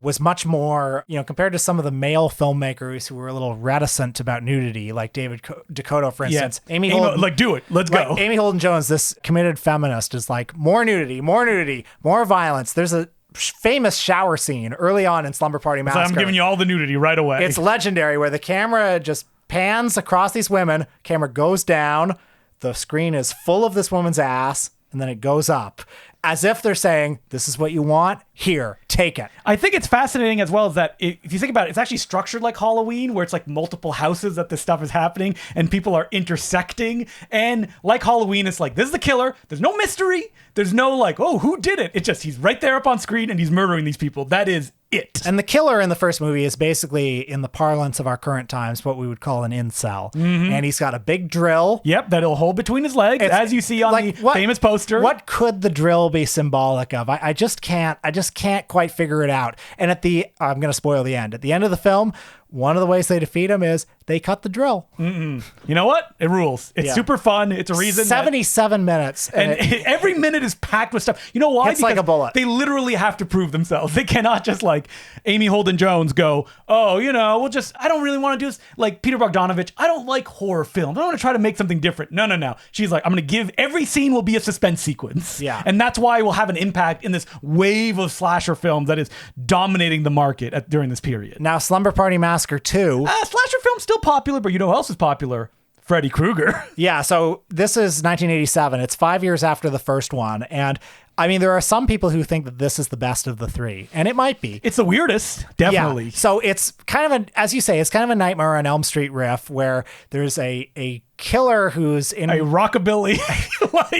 was much more, you know, compared to some of the male filmmakers who were a little reticent about nudity, like David Dakota, for instance. Yeah. Amy Holden, like, do it. Let's go. Amy Holden Jones, this committed feminist, is like, more nudity, more violence. There's a famous shower scene early on in Slumber Party Massacre. So I'm giving you all the nudity right away. It's legendary, where the camera just pans across these women, camera goes down, the screen is full of this woman's ass, and then it goes up. As if they're saying, this is what you want, here, take it. I think it's fascinating as well as that if you think about it, it's actually structured like Halloween, where it's like multiple houses that this stuff is happening and people are intersecting. And like Halloween, it's like, this is the killer. There's no mystery. There's no like, oh, who did it? It's just, he's right there up on screen and he's murdering these people. That is it. And the killer in the first movie is basically, in the parlance of our current times, what we would call an incel. And he's got a big drill. Yep, that he'll hold between his legs, as you see on the famous poster. What could the drill be symbolic of? I just can't quite figure it out. And I'm going to spoil the end. At the end of the film, one of the ways they defeat him is they cut the drill. You know what? It rules. It's super fun. It's a reason. 77 minutes. And every minute is packed with stuff. You know why? It's like a bullet. They literally have to prove themselves. They cannot just like Amy Holden Jones go, oh, you know, I don't really want to do this. Like Peter Bogdanovich, I don't like horror films. I want to try to make something different. No. She's like, I'm going to give, every scene will be a suspense sequence. Yeah. And that's why we'll have an impact in this wave of slasher films that is dominating the market during this period. Now, Slumber Party Massacre 2. Slasher film's still popular, but you know who else is popular? Freddy Krueger. Yeah, so this is 1987. It's 5 years after the first one. And I mean, there are some people who think that this is the best of the three, and it might be. It's the weirdest, definitely. Yeah. So it's kind of as you say, it's kind of a Nightmare on Elm Street riff, where there's a killer who's in a rockabilly,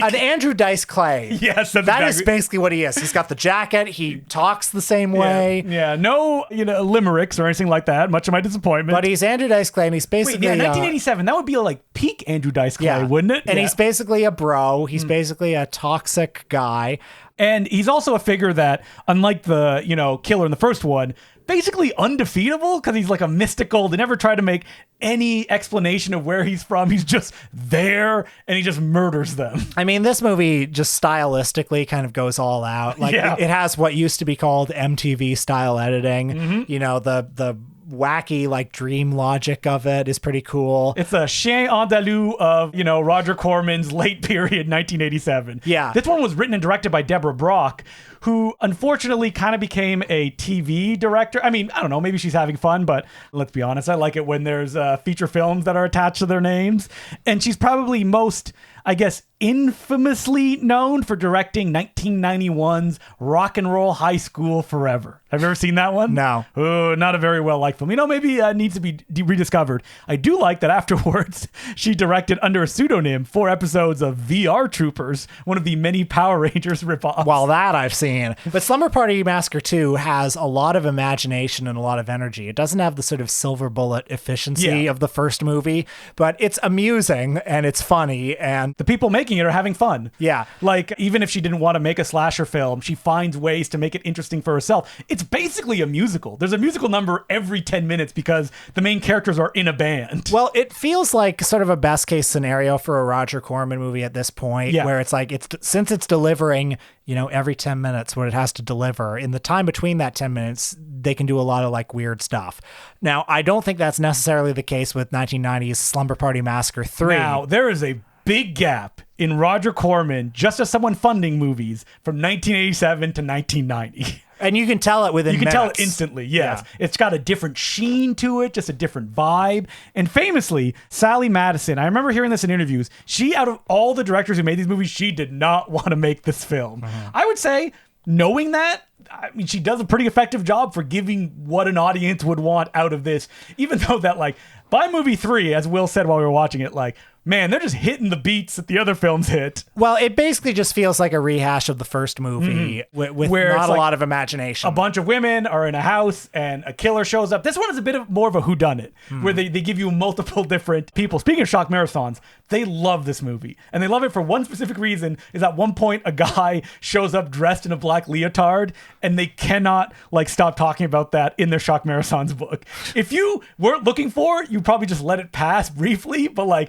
an Andrew Dice Clay. Yes, that is basically what he is. He's got the jacket. He talks the same way. Yeah. No, limericks or anything like that. Much of my disappointment. But he's Andrew Dice Clay, and he's basically 1987. That would be like peak Andrew Dice Clay, wouldn't it? And he's basically a bro. He's basically a toxic guy. And he's also a figure that, unlike the, killer in the first one, basically undefeatable because he's like a mystical. They never try to make any explanation of where he's from. He's just there and he just murders them. I mean, this movie just stylistically kind of goes all out. Like it has what used to be called MTV style editing. The wacky like dream logic of it is pretty cool. It's a chien andalou of Roger Corman's late period 1987. Yeah, this one was written and directed by Deborah Brock, who unfortunately kind of became a TV director. I mean, I don't know, maybe she's having fun, but let's be honest, I like it when there's feature films that are attached to their names. And she's probably most, I guess, infamously known for directing 1991's Rock and Roll High School Forever. Have you ever seen that one? No. Oh, not a very well-liked film. Maybe it needs to be rediscovered. I do like that afterwards, she directed under a pseudonym 4 episodes of VR Troopers, one of the many Power Rangers ripoffs. Well, that I've seen. But Slumber Party Massacre 2 has a lot of imagination and a lot of energy. It doesn't have the sort of silver bullet efficiency of the first movie, but it's amusing and it's funny. And and the people making it are having fun. Yeah. Like, even if she didn't want to make a slasher film, she finds ways to make it interesting for herself. It's basically a musical. There's a musical number every 10 minutes because the main characters are in a band. Well, it feels like sort of a best case scenario for a Roger Corman movie at this point, where it's like, since it's delivering, every 10 minutes what it has to deliver, in the time between that 10 minutes, they can do a lot of like weird stuff. Now, I don't think that's necessarily the case with 1990's Slumber Party Massacre 3. Now, there is a big gap in Roger Corman, just as someone funding movies, from 1987 to 1990. And you can tell it within minutes. You can tell it instantly, yes. Yeah. It's got a different sheen to it, just a different vibe. And famously, Sally Madison, I remember hearing this in interviews, she, out of all the directors who made these movies, she did not want to make this film. I would say, knowing that, I mean, she does a pretty effective job for giving what an audience would want out of this, even though that, like, by movie 3, as Will said while we were watching it, like, man, they're just hitting the beats that the other films hit. Well, it basically just feels like a rehash of the first movie with not a lot of imagination. A bunch of women are in a house and a killer shows up. This one is a bit more of a whodunit, where they give you multiple different people. Speaking of shock marathons, they love this movie. And they love it for one specific reason, is at one point a guy shows up dressed in a black leotard, and they cannot stop talking about that in their shock marathons book. If you weren't looking for it, you probably just let it pass briefly, but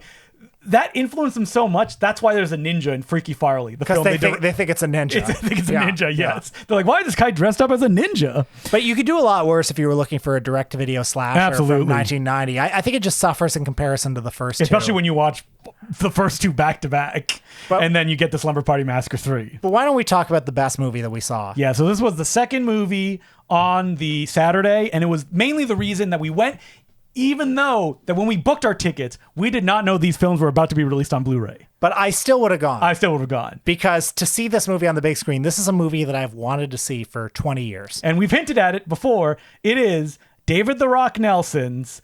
that influenced them so much. That's why there's a ninja in Freaky Farley. Because they think it's a ninja. They think it's a ninja, yes. Yeah. They're like, why is this guy dressed up as a ninja? But you could do a lot worse if you were looking for a direct-to-video slasher from 1990. I think it just suffers in comparison to the first two. Especially when you watch the first two back-to-back, and then you get the Slumber Party Massacre 3. But why don't we talk about the best movie that we saw? Yeah, so this was the second movie on the Saturday, and it was mainly the reason that we went, even though that when we booked our tickets, we did not know these films were about to be released on Blu-ray. But I still would have gone. I still would have gone. Because to see this movie on the big screen, this is a movie that I've wanted to see for 20 years. And we've hinted at it before. It is David the Rock Nelson's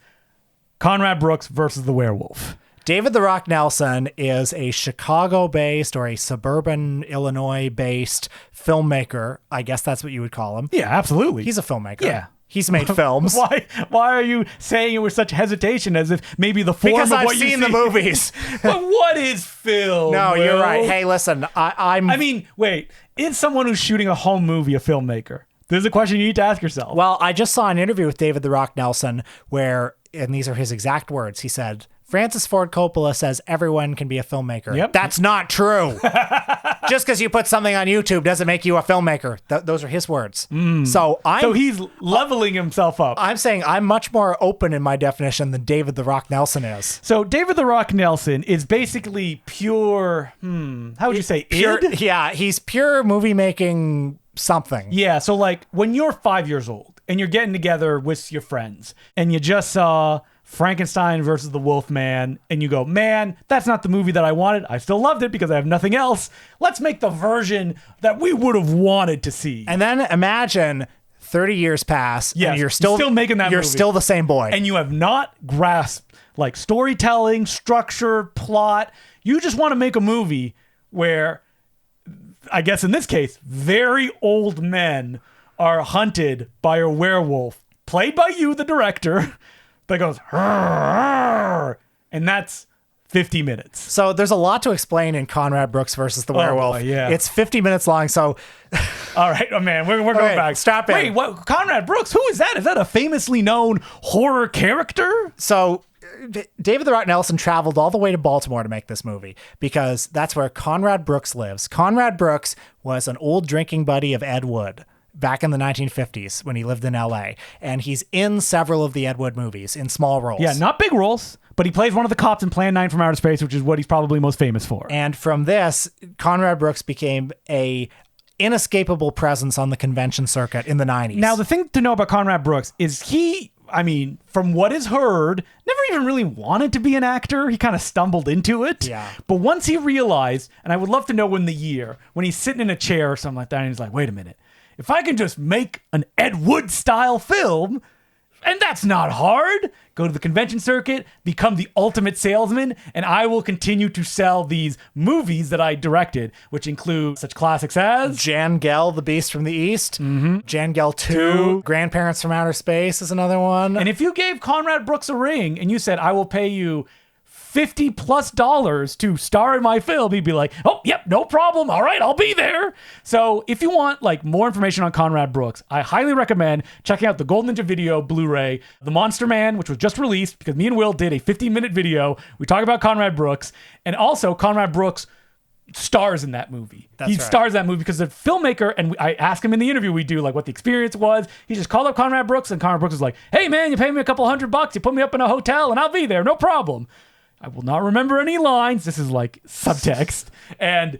Conrad Brooks versus the Werewolf. David the Rock Nelson is a Chicago-based or a suburban Illinois-based filmmaker. I guess that's what you would call him. Yeah, absolutely. He's a filmmaker. Yeah. He's made films. Why are you saying it with such hesitation, as if maybe the form because of I've what seen the movies. But what is film? No, Will? You're right. Hey, listen, I mean, wait. Is someone who's shooting a home movie a filmmaker? This is a question you need to ask yourself. Well, I just saw an interview with David the Rock Nelson where, and these are his exact words, he said, Francis Ford Coppola says everyone can be a filmmaker. Yep. That's not true. Just because you put something on YouTube doesn't make you a filmmaker. Those are his words. So he's leveling himself up. I'm saying I'm much more open in my definition than David the Rock Nelson is. So David the Rock Nelson is basically pure, how would you say, pure? id? Yeah, he's pure movie making something. Yeah, so when you're 5 years old and you're getting together with your friends and you just saw Frankenstein versus the Wolfman, and you go, man, that's not the movie that I wanted. I still loved it because I have nothing else. Let's make the version that we would have wanted to see. And then imagine 30 years pass, and you're still making that movie. You're still the same boy. And you have not grasped storytelling, structure, plot. You just want to make a movie where, I guess in this case, very old men are hunted by a werewolf, played by you, the director, that goes, and that's 50 minutes. So there's a lot to explain in Conrad Brooks versus the Werewolf. Boy, yeah. It's 50 minutes long, so... All right, oh man, we're going back. Strap in. Wait, what? Conrad Brooks, who is that? Is that a famously known horror character? So David the Rock Nelson traveled all the way to Baltimore to make this movie because that's where Conrad Brooks lives. Conrad Brooks was an old drinking buddy of Ed Wood back in the 1950s when he lived in LA. And he's in several of the Ed Wood movies in small roles. Yeah, not big roles, but he plays one of the cops in Plan 9 from Outer Space, which is what he's probably most famous for. And from this, Conrad Brooks became a inescapable presence on the convention circuit in the 90s. Now, the thing to know about Conrad Brooks is from what is heard, never even really wanted to be an actor. He kind of stumbled into it. Yeah. But once he realized, and I would love to know when he's sitting in a chair or something like that, and he's like, wait a minute. If I can just make an Ed Wood style film, and that's not hard, go to the convention circuit, become the ultimate salesman, and I will continue to sell these movies that I directed, which include such classics as Jan Gell, The Beast from the East, Jan Gell 2, Grandparents from Outer Space is another one. And if you gave Conrad Brooks a ring and you said, I will pay you $50+ to star in my film, he'd be like, oh, yep, no problem. All right, I'll be there. So if you want like more information on Conrad Brooks, I highly recommend checking out the Golden Ninja Video Blu-ray, The Monster Man, which was just released because me and Will did a 15-minute video. We talk about Conrad Brooks, and also Conrad Brooks stars in that movie. He stars in that movie because the filmmaker, and I asked him in the interview we do, like what the experience was. He just called up Conrad Brooks, and Conrad Brooks was like, hey man, you pay me a couple $100, you put me up in a hotel and I'll be there, no problem. I will not remember any lines. This is like subtext. And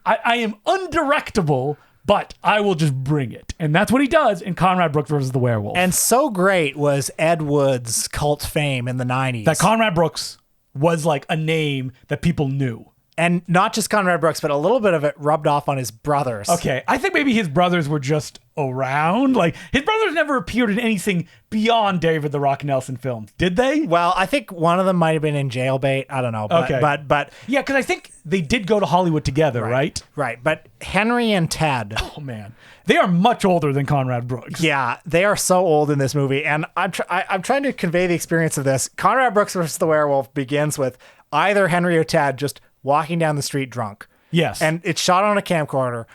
I am undirectable, but I will just bring it. And that's what he does in Conrad Brooks versus the Werewolf. And so great was Ed Wood's cult fame in the 90s. That Conrad Brooks was like a name that people knew. And not just Conrad Brooks, but a little bit of it rubbed off on his brothers. Okay, I think maybe his brothers were just around. Like, his brothers never appeared in anything beyond David the Rock Nelson films, did they? Well, I think one of them might have been in Jailbait. I don't know. But, okay. But yeah, because I think they did go to Hollywood together, right? Right. But Henry and Ted. Oh, man. They are much older than Conrad Brooks. Yeah, they are so old in this movie. And I'm trying to convey the experience of this. Conrad Brooks versus the Werewolf begins with either Henry or Ted just walking down the street drunk. Yes. And it's shot on a camcorder.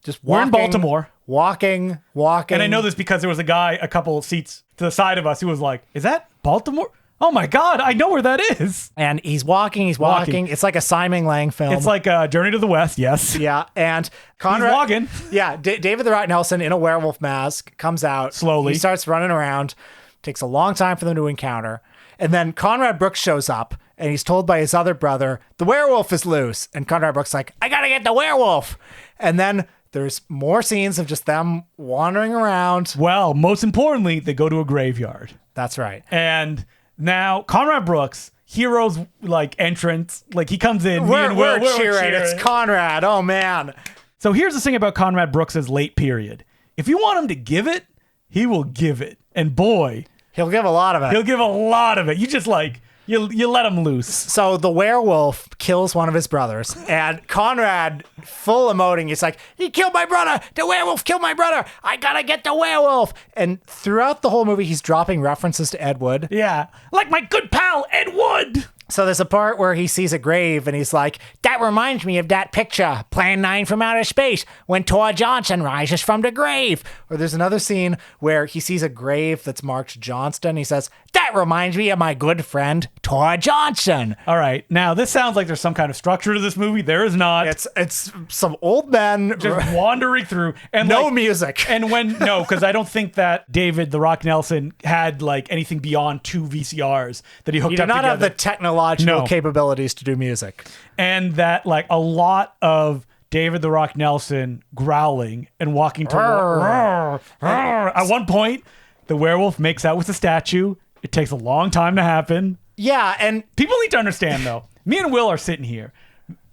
Just walking. We're in Baltimore. Walking. And I know this because there was a guy a couple seats to the side of us who was like, is that Baltimore? Oh my God, I know where that is. And he's walking. It's like a Simon Lang film. It's like a Journey to the West, yes. Yeah, and Conrad... He's walking. Yeah, David the Rock Nelson in a werewolf mask comes out. Slowly. He starts running around. Takes a long time for them to encounter. And then Conrad Brooks shows up, and he's told by his other brother, the werewolf is loose. And Conrad Brooks is like, I gotta get the werewolf. And then there's more scenes of just them wandering around. Well, most importantly, they go to a graveyard. That's right. And now Conrad Brooks, hero's like entrance, like he comes in. We're cheering. It's Conrad. Oh man. So here's the thing about Conrad Brooks's late period. If you want him to give it, he will give it. And boy, he'll give a lot of it. He'll give a lot of it. You just like, you let him loose. So the werewolf kills one of his brothers, and Conrad, full emoting, he's like, he killed my brother. The werewolf killed my brother. I gotta get the werewolf. And throughout the whole movie, he's dropping references to Ed Wood. Yeah. Like my good pal, Ed Wood. So there's a part where he sees a grave and he's like, that reminds me of that picture, Plan 9 from Outer Space, when Tor Johnson rises from the grave. Or there's another scene where he sees a grave that's marked Johnston. He says, that reminds me of my good friend, Tor Johnson. All right. Now, this sounds like there's some kind of structure to this movie. There is not. It's some old men just wandering through. And no music. And because I don't think that David the Rock Nelson had like anything beyond 2 VCRs that he hooked up together. He did not have the technological capabilities to do music. And that like a lot of David the Rock Nelson growling and walking to at one point, the werewolf makes out with the statue. It takes a long time to happen. Yeah, and people need to understand though. Me and Will are sitting here.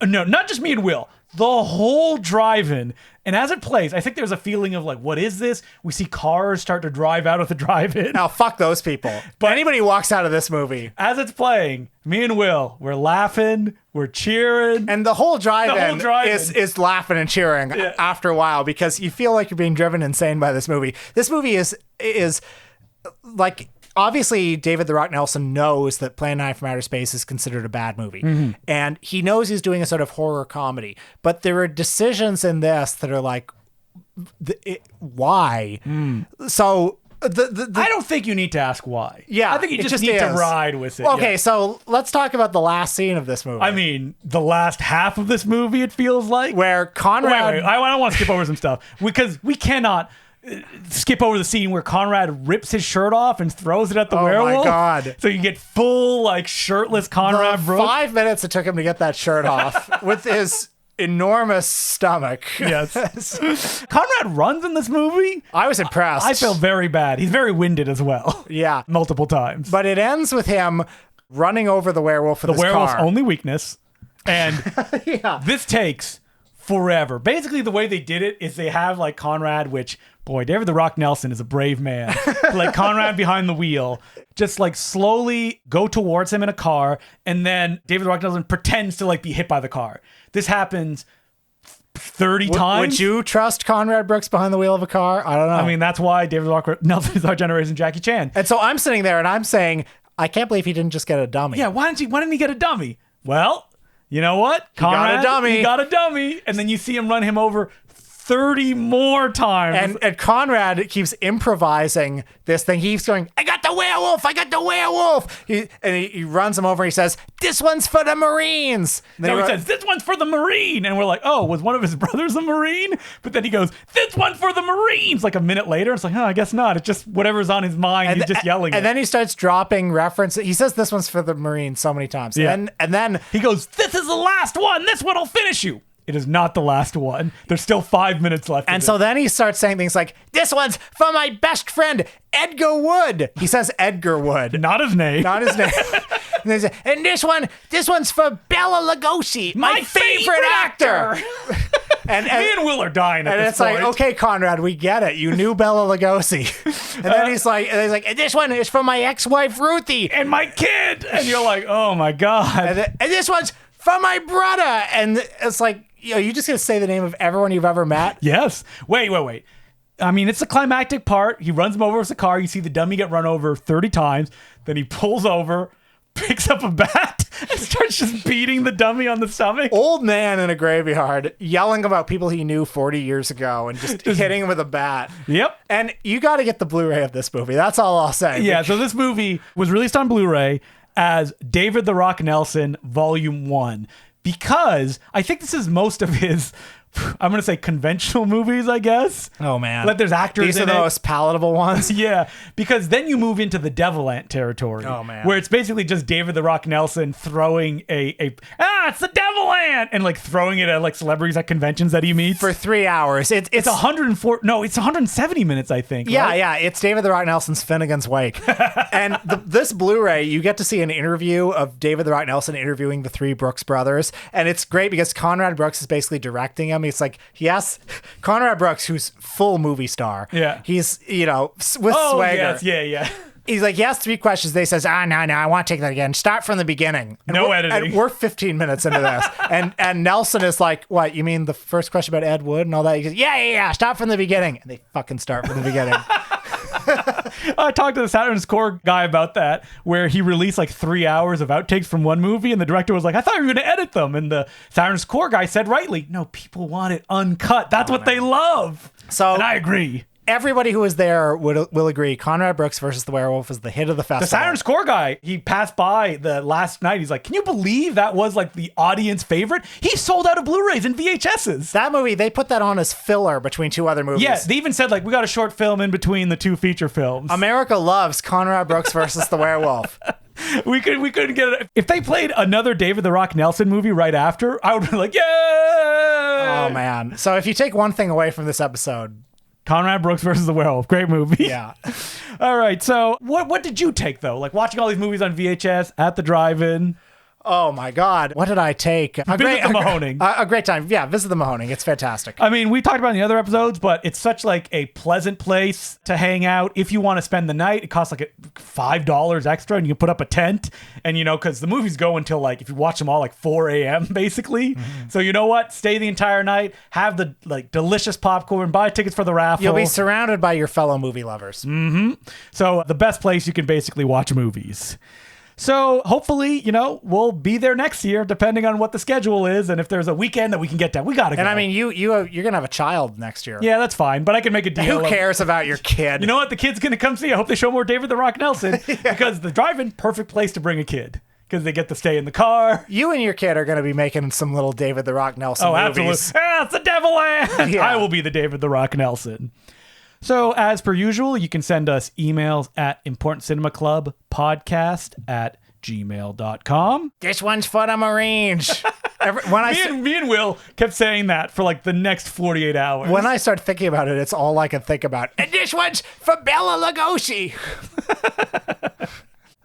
No, not just me and Will. The whole drive-in. And as it plays, I think there's a feeling of like, what is this? We see cars start to drive out of the drive-in. Now, fuck those people. But anybody who walks out of this movie. As it's playing, me and Will, we're laughing, we're cheering. And the whole drive-in is laughing and cheering after a while because you feel like you're being driven insane by this movie. This movie is like... Obviously, David the Rock Nelson knows that Plan 9 from Outer Space is considered a bad movie. Mm-hmm. And he knows he's doing a sort of horror comedy. But there are decisions in this that are like, why? Mm. So... I don't think you need to ask why. Yeah, I think you just need to ride with it. Okay, so let's talk about the last scene of this movie. I mean, the last half of this movie, it feels like. Where Conrad... Wait, I don't want to skip over some stuff. Because we cannot... skip over the scene where Conrad rips his shirt off and throws it at the werewolf. Oh my God. So you get full, like, shirtless Conrad Brooks. 5 minutes it took him to get that shirt off with his enormous stomach. Yes. Conrad runs in this movie. I was impressed. I feel very bad. He's very winded as well. Yeah. Multiple times. But it ends with him running over the werewolf with his car. The werewolf's only weakness. And this takes forever. Basically, the way they did it is they have, like, Conrad, which... Boy, David the Rock Nelson is a brave man. Like Conrad behind the wheel, just like slowly go towards him in a car, and then David the Rock Nelson pretends to like be hit by the car. This happens 30 times. Would you trust Conrad Brooks behind the wheel of a car? I don't know. I mean, that's why David the Rock Nelson is our generation Jackie Chan. And so I'm sitting there and I'm saying, I can't believe he didn't just get a dummy. Yeah, why didn't he get a dummy? Well, you know what? Conrad, he got a dummy. And then you see him run him over 30 more times. And Conrad keeps improvising this thing. He keeps going, I got the werewolf. I got the werewolf. He runs him over and he says, this one's for the Marines. No, he says, this one's for the Marine. And we're like, oh, was one of his brothers a Marine? But then he goes, this one for the Marines. Like a minute later, it's like, oh, I guess not. It's just whatever's on his mind. He's just yelling And then he starts dropping references. He says, this one's for the Marines so many times. Yeah. And then he goes, this is the last one. This one will finish you. It is not the last one. There's still 5 minutes left. And so then he starts saying things like, this one's for my best friend, Edgar Wood. He says Edgar Wood. Not his name. Not his name. And this one's for Bela Lugosi, my favorite actor. And me and Will are dying at this point. And it's like, okay, Conrad, we get it. You knew Bela Lugosi. And then he's like, and this one is for my ex-wife, Ruthie. And my kid. And you're like, oh my God. And this one's for my brother. And it's like, you just gonna say the name of everyone you've ever met? Yes. Wait. I mean, it's the climactic part. He runs him over with the car. You see the dummy get run over 30 times. Then he pulls over, picks up a bat, and starts just beating the dummy on the stomach. Old man in a graveyard yelling about people he knew 40 years ago and just hitting him with a bat. Yep. And you got to get the Blu-ray of this movie. That's all I'll say. Yeah, so this movie was released on Blu-ray as David the Rock Nelson Volume 1 because I think this is most of his, I'm going to say conventional movies, I guess. Oh, man. Like there's actors These in are the it. most palatable ones. Yeah, because then you move into the Devil Ant territory. Oh, man. Where it's basically just David the Rock Nelson throwing it's the Devil Ant! And like throwing it at like celebrities at conventions that he meets. For 3 hours. It's 104, no, it's 170 minutes, I think. Yeah, right? yeah. It's David the Rock Nelson's Finnegan's Wake. And this Blu-ray, you get to see an interview of David the Rock Nelson interviewing the three Brooks brothers. And it's great because Conrad Brooks is basically directing him. It's like, Conrad Brooks, who's full movie star. Yeah. He's, with swagger. Yes, yeah. He's like, he has 3 questions. They says, no, I want to take that again. Start from the beginning. And no editing. And we're 15 minutes into this. and Nelson is like, what, you mean the first question about Ed Wood and all that? He goes, yeah, start from the beginning. And they fucking start from the beginning. I talked to the Saturn Score guy about that, where he released like 3 hours of outtakes from one movie, and the director was like, I thought you were going to edit them. And the Saturn Score guy said rightly, no, people want it uncut. That's what they love. So, and I agree. Everybody who was there will agree Conrad Brooks versus the Werewolf is the hit of the festival. The Saturn Score guy, he passed by the last night. He's like, can you believe that was like the audience favorite? He sold out of Blu-rays and VHSs. That movie, they put that on as filler between 2 other movies. Yeah, they even said like, we got a short film in between the 2 feature films. America loves Conrad Brooks versus the Werewolf. We couldn't get it. If they played another David the Rock Nelson movie right after, I would be like, yeah. Oh, man. So if you take one thing away from this episode, Conrad Brooks versus the Werewolf. Great movie. Yeah. All right. So what did you take, though? Like watching all these movies on VHS at the drive-in? Oh, my God. What did I take? Visit the Mahoning. A great time. Yeah, visit the Mahoning. It's fantastic. I mean, we talked about it in the other episodes, but it's such like a pleasant place to hang out. If you want to spend the night, it costs like $5 extra, and you can put up a tent. And, because the movies go until like, if you watch them all, like 4 a.m. basically. Mm-hmm. So you know what? Stay the entire night, have the like delicious popcorn, buy tickets for the raffle. You'll be surrounded by your fellow movie lovers. Mm-hmm. So the best place you can basically watch movies. So hopefully, we'll be there next year, depending on what the schedule is, and if there's a weekend that we can get down, we gotta go. And I mean, you're gonna have a child next year. Yeah, that's fine, but I can make a deal. Who cares about your kid? You know what? The kid's gonna come see. I hope they show more David the Rock Nelson because the drive-in, perfect place to bring a kid because they get to stay in the car. You and your kid are gonna be making some little David the Rock Nelson movies. Absolutely. It's the Devil Ant. Yeah. I will be the David the Rock Nelson. So, as per usual, you can send us emails at importantcinemaclubpodcast@gmail.com. This one's for the Marines. Me and Will kept saying that for like the next 48 hours. When I start thinking about it, it's all I can think about. And this one's for Bela Lugosi.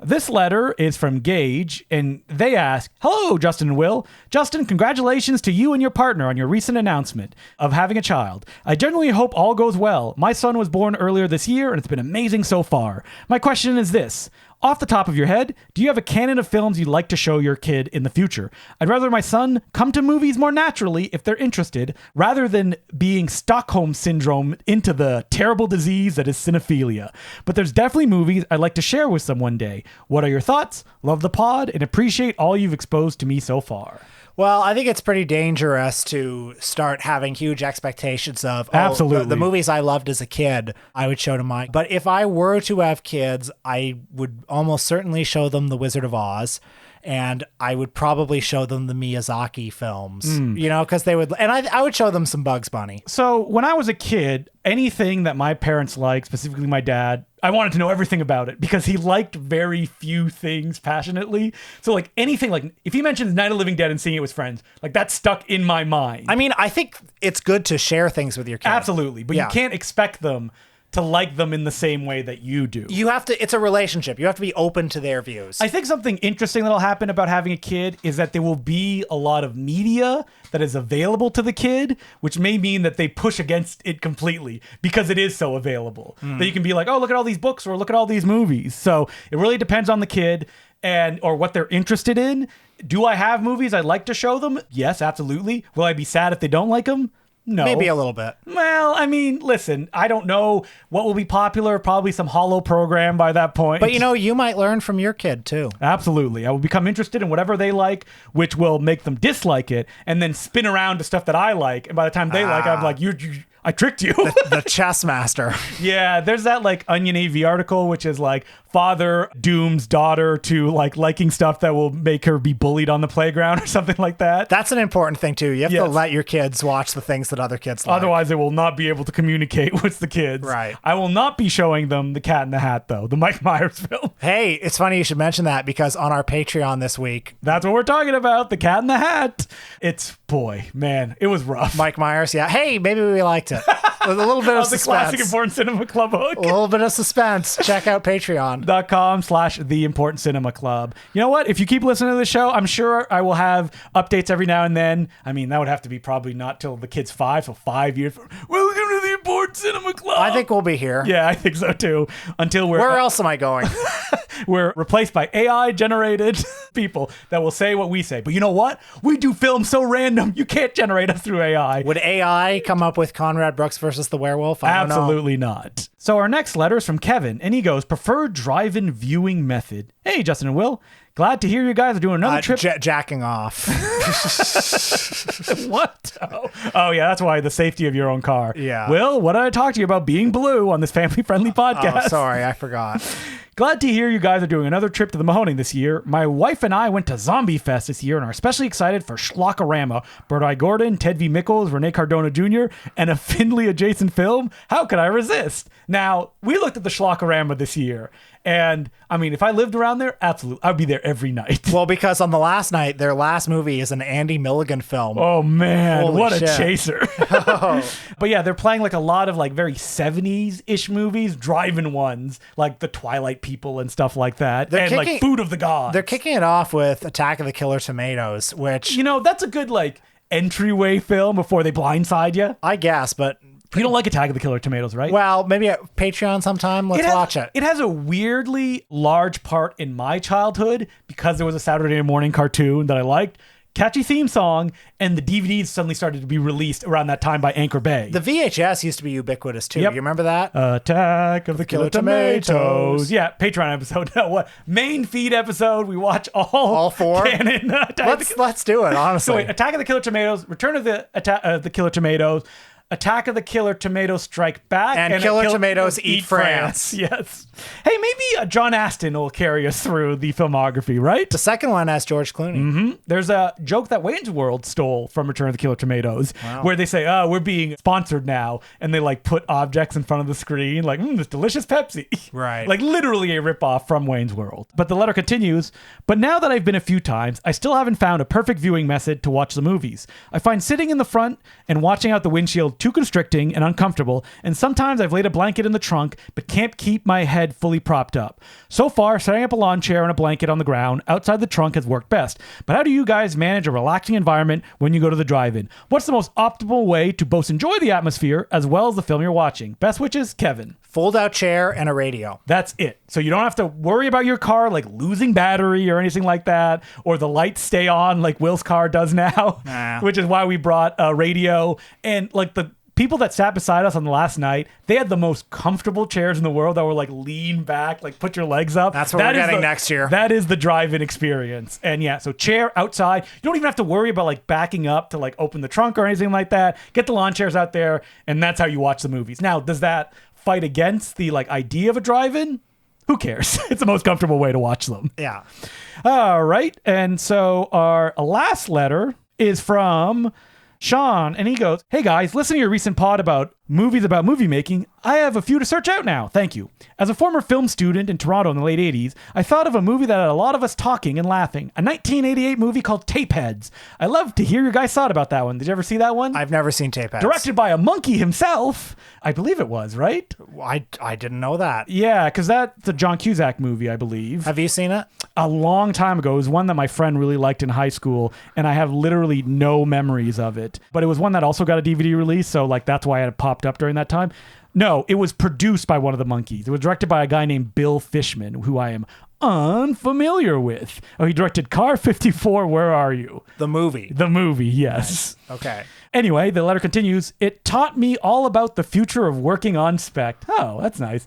This letter is from Gage, and they ask, hello, Justin and Will. Justin, congratulations to you and your partner on your recent announcement of having a child. I genuinely hope all goes well. My son was born earlier this year, and it's been amazing so far. My question is this. Off the top of your head, do you have a canon of films you'd like to show your kid in the future? I'd rather my son come to movies more naturally if they're interested, rather than being Stockholm Syndrome into the terrible disease that is cinephilia. But there's definitely movies I'd like to share with some one day. What are your thoughts? Love the pod and appreciate all you've exposed to me so far. Well, I think it's pretty dangerous to start having huge expectations of Absolutely. The movies I loved as a kid, I would show to my. But if I were to have kids, I would almost certainly show them The Wizard of Oz. And I would probably show them the Miyazaki films, because they would, and I would show them some Bugs Bunny. So when I was a kid, anything that my parents liked, specifically my dad, I wanted to know everything about it because he liked very few things passionately. So like anything, like if he mentions Night of the Living Dead and seeing it with friends, like that stuck in my mind. I mean, I think it's good to share things with your kids. Absolutely. But you can't expect them to like them in the same way that you do. You have to, it's a relationship. You have to be open to their views. I think something interesting that'll happen about having a kid is that there will be a lot of media that is available to the kid, which may mean that they push against it completely because it is so available. That you can be like, oh, look at all these books or look at all these movies. So it really depends on the kid or what they're interested in. Do I have movies I'd like to show them? Yes, absolutely. Will I be sad if they don't like them? No. Maybe a little bit. Well, I mean, listen, I don't know what will be popular. Probably some hollow program by that point. But you might learn from your kid too. Absolutely. I will become interested in whatever they like, which will make them dislike it, and then spin around to stuff that I like. And by the time they like, I'm like, I tricked you. The chess master. Yeah, there's that like Onion AV article, which is like father dooms daughter to like liking stuff that will make her be bullied on the playground or something like that. That's an important thing too. You have to let your kids watch the things that other kids like. Otherwise, they will not be able to communicate with the kids. Right. I will not be showing them The Cat in the Hat, though, the Mike Myers film. Hey, it's funny you should mention that because on our Patreon this week, that's what we're talking about, The Cat in the Hat. It was rough. Mike Myers, yeah. Hey, maybe we liked it. A little bit of suspense. The classic Important Cinema Club hook. A little bit of suspense. Check out patreon.com/The Important Cinema Club. You know what? If you keep listening to the show, I'm sure I will have updates every now and then. I mean, that would have to be probably not till the kid's 5, so 5 years. Welcome to the Important Cinema Club. I think we'll be here. Yeah, I think so too. Until we're... Where else am I going? We're replaced by AI-generated people that will say what we say. But you know what? We do films so random, you can't generate us through AI. Would AI come up with Conrad Brooks versus the werewolf? Absolutely not. So our next letter is from Kevin, and he goes, preferred drive-in viewing method. Hey, Justin and Will. Glad to hear you guys are doing another trip. Jacking off. What? Oh, yeah, that's why the safety of your own car. Yeah. Will, what did I talk to you about being blue on this family-friendly podcast? Oh, sorry, I forgot. Glad to hear you guys are doing another trip to the Mahoning this year. My wife and I went to Zombie Fest this year and are especially excited for Schlockorama, Bird-Eye Gordon, Ted V. Mickles, Rene Cardona Jr., and a Findlay-adjacent film. How could I resist? Now, we looked at the Schlockorama this year, and I mean, if I lived around there, absolutely, I'd be there every night. Well, because on the last night, their last movie is an Andy Milligan film. Oh man, Holy what shit. a chaser. But yeah, they're playing like a lot of like very 70s-ish movies, drive-in ones, like The Twilight People and stuff like that. Like Food of the Gods. They're kicking it off with Attack of the Killer Tomatoes, which... that's a good like entryway film before they blindside you. I guess, but... You don't like Attack of the Killer Tomatoes, right? Well, maybe at Patreon sometime. Let's watch it. It has a weirdly large part in my childhood because there was a Saturday morning cartoon that I liked. Catchy theme song, and the DVDs suddenly started to be released around that time by Anchor Bay. The VHS used to be ubiquitous too. Yep. You remember that? Attack of the Killer Tomatoes. Yeah, Patreon episode. No, what? Main feed episode. We watch all 4 canon. Let's do it, honestly. So wait, Attack of the Killer Tomatoes, Return of the Killer Tomatoes, Attack of the Killer Tomatoes Strike Back, and Killer Tomatoes Eat France. Yes. Hey, maybe John Astin will carry us through the filmography, right? The second one has George Clooney. Mm-hmm. There's a joke that Wayne's World stole from Return of the Killer Tomatoes, where they say, "Oh, we're being sponsored now," and they like put objects in front of the screen, like this delicious Pepsi, right? Like literally a ripoff from Wayne's World. But the letter continues. But now that I've been a few times, I still haven't found a perfect viewing method to watch the movies. I find sitting in the front and watching out the windshield too constricting and uncomfortable, and sometimes I've laid a blanket in the trunk but can't keep my head fully propped up. So far, setting up a lawn chair and a blanket on the ground outside the trunk has worked best. But how do you guys manage a relaxing environment when you go to the drive-in? What's the most optimal way to both enjoy the atmosphere as well as the film you're watching? Best wishes, Kevin. fold-out chair, and a radio. That's it. So you don't have to worry about your car like losing battery or anything like that, or the lights stay on like Will's car does now, which is why we brought a radio. And like the people that sat beside us on the last night, they had the most comfortable chairs in the world that were like lean back, like put your legs up. That's what we're getting next year. That is the drive-in experience. And yeah, so chair outside. You don't even have to worry about like backing up to like open the trunk or anything like that. Get the lawn chairs out there, and that's how you watch the movies. Now, does that fight against the like idea of a drive-in? Who cares? It's the most comfortable way to watch them. Yeah. All right. And so our last letter is from Sean, and he goes, "Hey guys, listen to your recent pod about movies about movie making. I have a few to search out now. Thank you. As a former film student in Toronto in the late 80s, I thought of a movie that had a lot of us talking and laughing. A 1988 movie called Tapeheads. I love to hear your guys' thought about that one. Did you ever see that one? I've never seen Tapeheads. Directed by a monkey himself. I believe it was, right? I didn't know that. Yeah, because that's a John Cusack movie, I believe. Have you seen it? A long time ago. It was one that my friend really liked in high school, and I have literally no memories of it. But it was one that also got a DVD release, so like that's why it popped up during that time. No, it was produced by one of the monkeys. It was directed by a guy named Bill Fishman, who I am unfamiliar with. Oh, he directed Car 54, Where Are You? The movie. The movie, yes. Nice. Okay. Anyway, the letter continues. It taught me all about the future of working on spec. Oh, that's nice.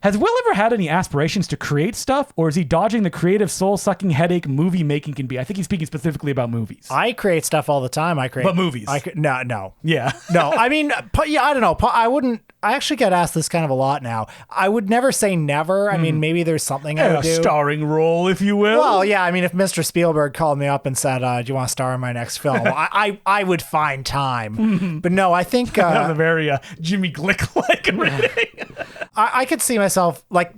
Has Will ever had any aspirations to create stuff, or is he dodging the creative soul-sucking headache movie making can be? I think he's speaking specifically about movies. I create stuff all the time. But movies. No. Yeah. No, I mean, yeah, I don't know. I actually get asked this kind of a lot now. I would never say never. I mean, maybe there's something I would do. A starring role, if you will. Well, yeah, I mean, if Mr. Spielberg called me up and said, do you want to star in my next film? I would find time. But no, I think... that was a very Jimmy Glick-like rating. I could see myself, like,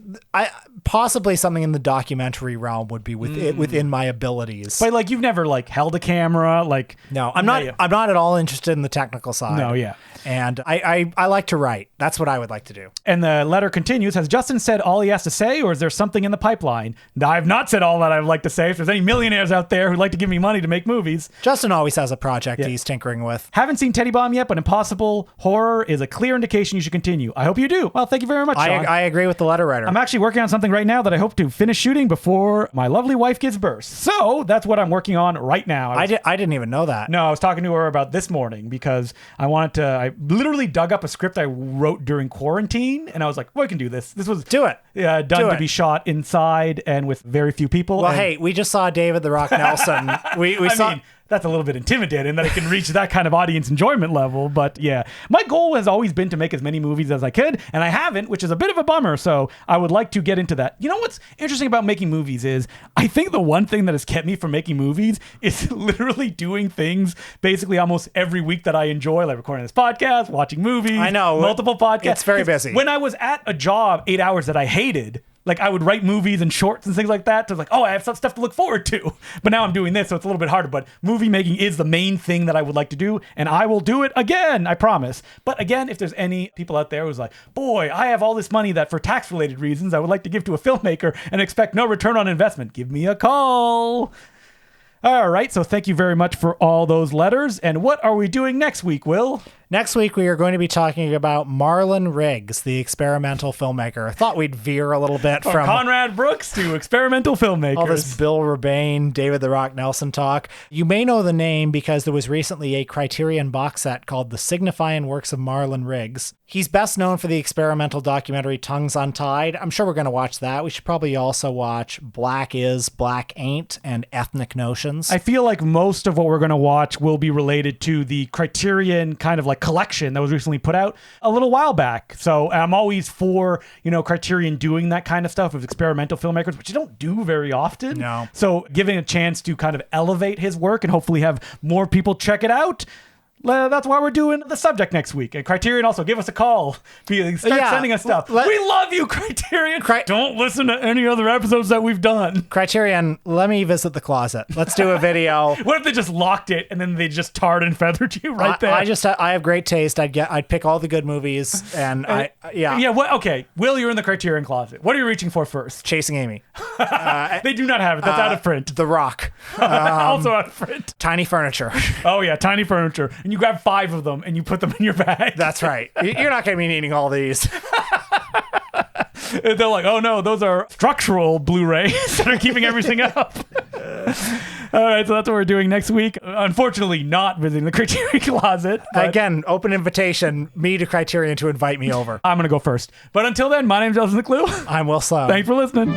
possibly something in the documentary realm would be within my abilities. But, like, you've never, like, held a camera, like... No, I'm not at all interested in the technical side. No, yeah. And I like to write. That's what I would like to do. And the letter continues. Has Justin said all he has to say, or is there something in the pipeline? I have not said all that I would like to say. If there's any millionaires out there who'd like to give me money to make movies. Justin always has a project he's tinkering with. Haven't seen Teddy Bomb yet, but Impossible Horror is a clear indication you should continue. I hope you do. Well, thank you very much, Sean. I agree with the letter writer. I'm actually working on something right now that I hope to finish shooting before my lovely wife gives birth. So that's what I'm working on right now. I didn't even know that. No, I was talking to her about this morning because I literally dug up a script I wrote during quarantine, and I was like, well, I can do this. This was do it. Done to be shot inside and with very few people. Well, hey, we just saw David the Rock Nelson. we saw. Mean, that's a little bit intimidating that it can reach that kind of audience enjoyment level. But yeah, my goal has always been to make as many movies as I could, and I haven't, which is a bit of a bummer. So I would like to get into that. You know what's interesting about making movies is I think the one thing that has kept me from making movies is literally doing things basically almost every week that I enjoy, like recording this podcast, watching movies. I know. Multiple podcasts. It's very busy. When I was at a job 8 hours that I hated, like I would write movies and shorts and things like that. So it's like, oh, I have some stuff to look forward to. But now I'm doing this, so it's a little bit harder. But movie making is the main thing that I would like to do, and I will do it again, I promise. But again, if there's any people out there who's like, boy, I have all this money that for tax-related reasons I would like to give to a filmmaker and expect no return on investment, give me a call. All right, so thank you very much for all those letters. And what are we doing next week, Will? Next week, we are going to be talking about Marlon Riggs, the experimental filmmaker. I thought we'd veer a little bit from Conrad Brooks to experimental filmmakers. All this Bill Rebane, David the Rock Nelson talk. You may know the name because there was recently a Criterion box set called The Signifying Works of Marlon Riggs. He's best known for the experimental documentary Tongues Untied. I'm sure we're going to watch that. We should probably also watch Black Is, Black Ain't, and Ethnic Notions. I feel like most of what we're going to watch will be related to the Criterion kind of like collection that was recently put out a little while back. So I'm always for, Criterion doing that kind of stuff with experimental filmmakers, which you don't do very often. No. So giving a chance to kind of elevate his work and hopefully have more people check it out. That's why we're doing the subject next week. And Criterion also, give us a call. Start sending us stuff. We love you, Criterion. Don't listen to any other episodes that we've done. Criterion, let me visit the closet. Let's do a video. What if they just locked it and then they just tarred and feathered you there? I have great taste. I'd pick all the good movies and Okay. Will, you're in the Criterion closet. What are you reaching for first? Chasing Amy. They do not have it. That's out of print. The Rock. Also out of print. Tiny Furniture. Oh yeah, Tiny Furniture. And you grab 5 of them and you put them in your bag. That's right. You're not going to be needing all these. They're like, oh no, those are structural Blu-rays that are keeping everything up. All right, so that's what we're doing next week. Unfortunately, not visiting the Criterion Closet. Again, open invitation, me to Criterion to invite me over. I'm going to go first. But until then, my name's Justin the Clue. I'm Will Sloan. Thanks for listening.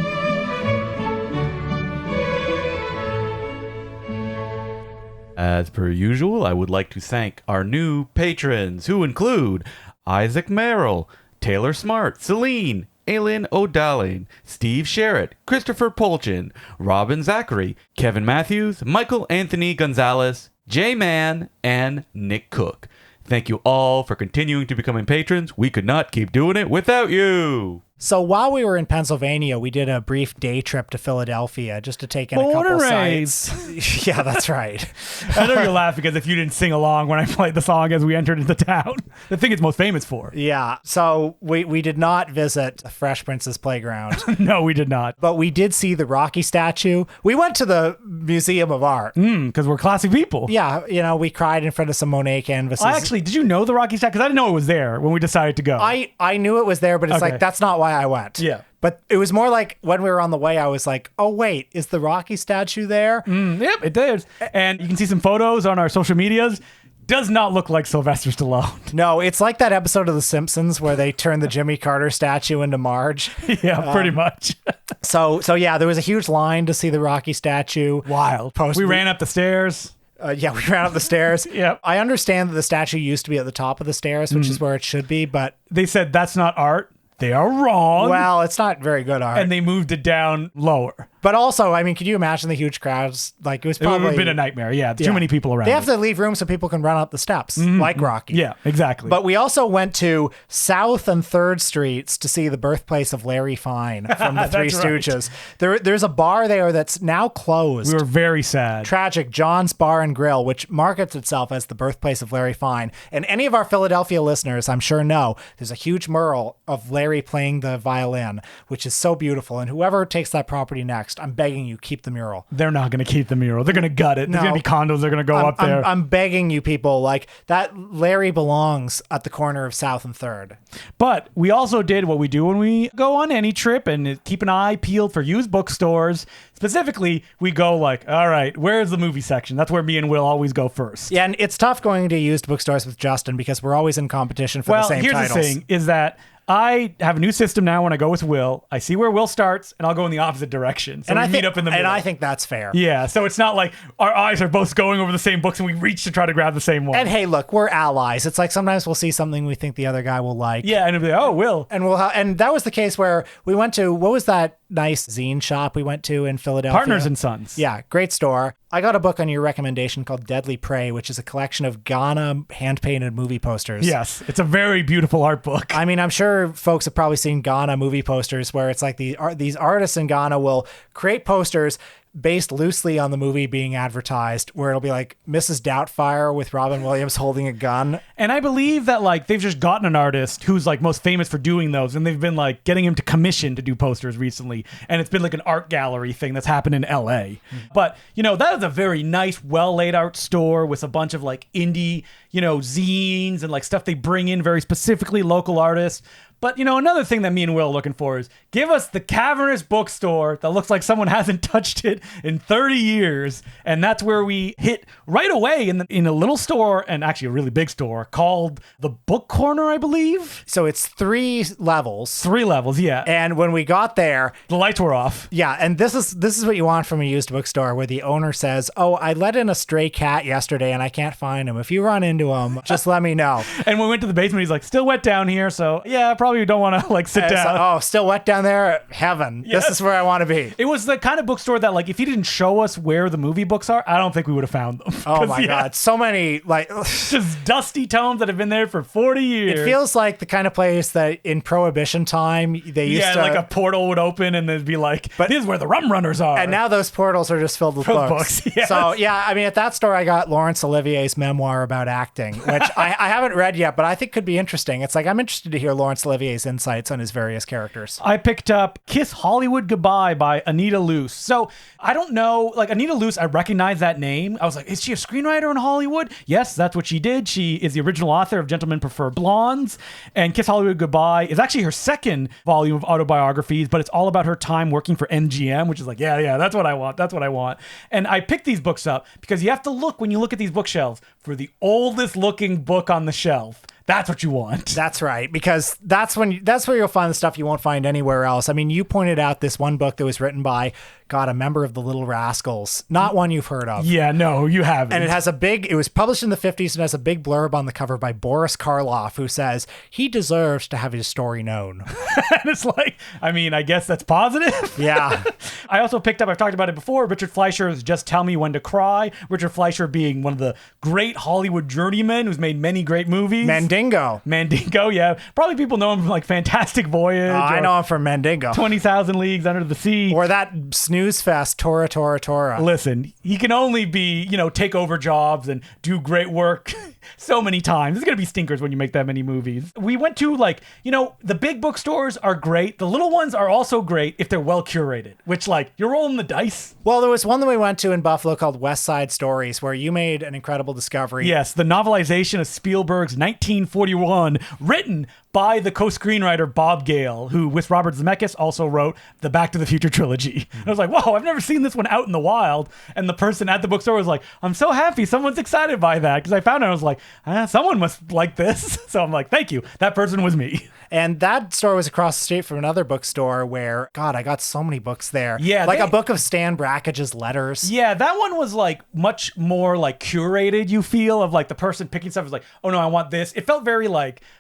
As per usual, I would like to thank our new patrons, who include Isaac Merrill, Taylor Smart, Celine, Aylin O'Dallin, Steve Sherritt, Christopher Polchin, Robin Zachary, Kevin Matthews, Michael Anthony Gonzalez, J Man, and Nick Cook. Thank you all for continuing to becoming patrons. We could not keep doing it without you. So while we were in Pennsylvania, we did a brief day trip to Philadelphia just to take in a couple sites. Yeah, that's right. I know you're laughing because if you didn't sing along when I played the song as we entered into town, the thing it's most famous for. Yeah, so we did not visit the Fresh Prince's Playground. No, we did not. But we did see the Rocky statue. We went to the Museum of Art. Because we're classy people. Yeah, we cried in front of some Monet canvases. Actually, did you know the Rocky statue? Because I didn't know it was there when we decided to go. I knew it was there, but it's like, that's not why I went. Yeah. But it was more like when we were on the way, I was like, oh, wait, is the Rocky statue there? Yep, it is. And you can see some photos on our social medias. Does not look like Sylvester Stallone. No, it's like that episode of The Simpsons where they turn the Jimmy Carter statue into Marge. Yeah, pretty much. So yeah, there was a huge line to see the Rocky statue. Wild. We ran up the stairs. Yeah, we ran up the stairs. Yep. I understand that the statue used to be at the top of the stairs, which is where it should be, but they said that's not art. They are wrong. Well, it's not very good art. And they moved it down lower. But also, I mean, could you imagine the huge crowds? Like, it was probably... It would have been a nightmare, yeah. Too many people around. They have to leave room so people can run up the steps, like Rocky. Yeah, exactly. But we also went to South and 3rd Streets to see the birthplace of Larry Fine from the Three Stooges. Right. There's a bar there that's now closed. We were very sad. Tragic. John's Bar and Grill, which markets itself as the birthplace of Larry Fine. And any of our Philadelphia listeners, I'm sure know, there's a huge mural of Larry playing the violin, which is so beautiful. And whoever takes that property next, I'm begging you, keep the mural. They're not going to keep the mural. They're going to gut it. There's going to be condos. They're going to go up there. I'm begging you people, like, that Larry belongs at the corner of South and 3rd. But we also did what we do when we go on any trip and keep an eye peeled for used bookstores. Specifically, we go like, all right, where's the movie section? That's where me and Will always go first. Yeah, and it's tough going to used bookstores with Justin because we're always in competition for the same titles. Well, here's the thing, is that I have a new system now when I go with Will. I see where Will starts, and I'll go in the opposite direction. So we meet up in the middle. And I think that's fair. Yeah, so it's not like our eyes are both going over the same books and we reach to try to grab the same one. And hey, look, we're allies. It's like sometimes we'll see something we think the other guy will like. Yeah, and it'll be like, oh, Will. And that was the case where we went to, what was that nice zine shop we went to in Philadelphia? Partners and Sons. Yeah, great store. I got a book on your recommendation called Deadly Prey, which is a collection of Ghana hand-painted movie posters. Yes, it's a very beautiful art book. I mean, I'm sure folks have probably seen Ghana movie posters where it's like these artists in Ghana will create posters based loosely on the movie being advertised, where it'll be like Mrs. Doubtfire with Robin Williams holding a gun. And I believe that like they've just gotten an artist who's like most famous for doing those, and they've been like getting him to commission to do posters recently, and it's been like an art gallery thing that's happened in LA. But you know, that is a very nice, well laid out store with a bunch of like indie, you know, zines and like stuff they bring in, very specifically local artists. But, you know, another thing that me and Will are looking for is give us the cavernous bookstore that looks like someone hasn't touched it in 30 years. And that's where we hit right away in a little store, and actually a really big store, called the Book Corner, I believe. So it's 3 levels. 3 levels, yeah. And when we got there, the lights were off. Yeah, and this is what you want from a used bookstore, where the owner says, oh, I let in a stray cat yesterday and I can't find him. If you run into him, just let me know. And when we went to the basement, he's like, still wet down here. So yeah, probably don't want to like sit down. Like, still wet down there? Heaven. Yes. This is where I want to be. It was the kind of bookstore that like if he didn't show us where the movie books are, I don't think we would have found them. Oh my God. So many like just dusty tomes that have been there for 40 years. It feels like the kind of place that in Prohibition time they used to, like a portal would open and they'd be like, but this is where the rum runners are. And now those portals are just filled with books. Yes. So yeah, I mean at that store I got Laurence Olivier's memoir about acting. acting, which I haven't read yet, but I think could be interesting. It's like, I'm interested to hear Laurence Olivier's insights on his various characters. I picked up Kiss Hollywood Goodbye by Anita Luce. So I don't know, like Anita Luce, I recognize that name. I was like, is she a screenwriter in Hollywood? Yes, that's what she did. She is the original author of Gentlemen Prefer Blondes. And Kiss Hollywood Goodbye is actually her second volume of autobiographies, but it's all about her time working for MGM, which is like, yeah, that's what I want. That's what I want. And I picked these books up because you have to look, when you look at these bookshelves, for the oldest looking book on the shelf. That's what you want. That's right, because that's where you'll find the stuff you won't find anywhere else. I mean, you pointed out this one book that was written by, a member of the Little Rascals, not one you've heard of. Yeah, no, you haven't. And it was published in the 50s and has a big blurb on the cover by Boris Karloff, who says he deserves to have his story known. And it's like, I mean, I guess that's positive. Yeah. I also picked up, I've talked about it before, Richard Fleischer's Just Tell Me When to Cry. Richard Fleischer being one of the great Hollywood journeymen who's made many great movies. Mandingo, yeah. Probably people know him from like Fantastic Voyage. I know him from Mandingo. 20,000 Leagues Under the Sea. Or that snooze fest, Tora Tora Tora. Listen, he can only be, take over jobs and do great work so many times. There's going to be stinkers when you make that many movies. We went to the big bookstores are great. The little ones are also great if they're well curated, which you're rolling the dice. Well, there was one that we went to in Buffalo called West Side Stories where you made an incredible discovery. Yes, the novelization of Spielberg's 1941, written by the co-screenwriter Bob Gale, who with Robert Zemeckis also wrote the Back to the Future trilogy. And I was like, whoa, I've never seen this one out in the wild. And the person at the bookstore was like, I'm so happy someone's excited by that. Because I found it, I was like, someone must like this. So I'm like, thank you. That person was me. And that store was across the street from another bookstore where, I got so many books there. Yeah. A book of Stan Brackage's letters. Yeah, that one was much more curated, you feel, of the person picking stuff was like, oh no, I want this. It felt very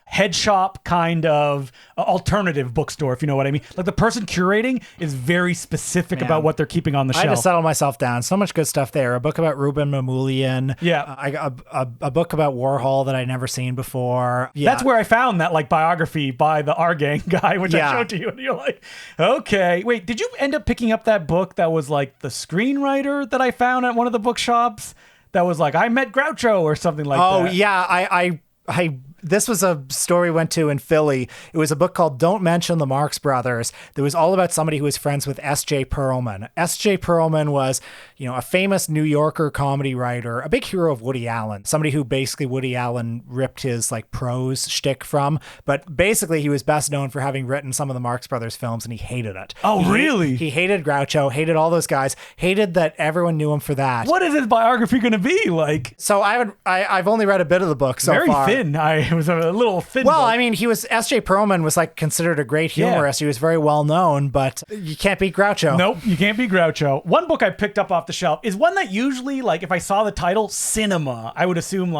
head shop kind of alternative bookstore, if you know what I mean. The person curating is very specific about what they're keeping on the shelf. I had to settle myself down. So much good stuff there. A book about Ruben Mamoulian. Yeah. A book about Warhol that I'd never seen before. Yeah. That's where I found that biography by the R Gang guy, which I showed to you. And you're like, okay. Wait, did you end up picking up that book that was the screenwriter that I found at one of the bookshops? That was I met Groucho or something like that. Oh, yeah. I this was a story we went to in Philly. It was a book called Don't Mention the Marx Brothers. That was all about somebody who was friends with S.J. Perlman. S.J. Perlman was, a famous New Yorker comedy writer, a big hero of Woody Allen, somebody who basically Woody Allen ripped his prose shtick from. But basically he was best known for having written some of the Marx Brothers films, and he hated it. Oh, really? He hated Groucho, hated all those guys, hated that everyone knew him for that. What is his biography going to be like? So I've only read a bit of the book so far. Very thin. It was a little thin. Well, book. I mean, S.J. Perlman was considered a great humorist. Yeah. He was very well known, but you can't beat Groucho. Nope, you can't beat Groucho. One book I picked up off the shelf is one that usually, if I saw the title, Cinema, I would assume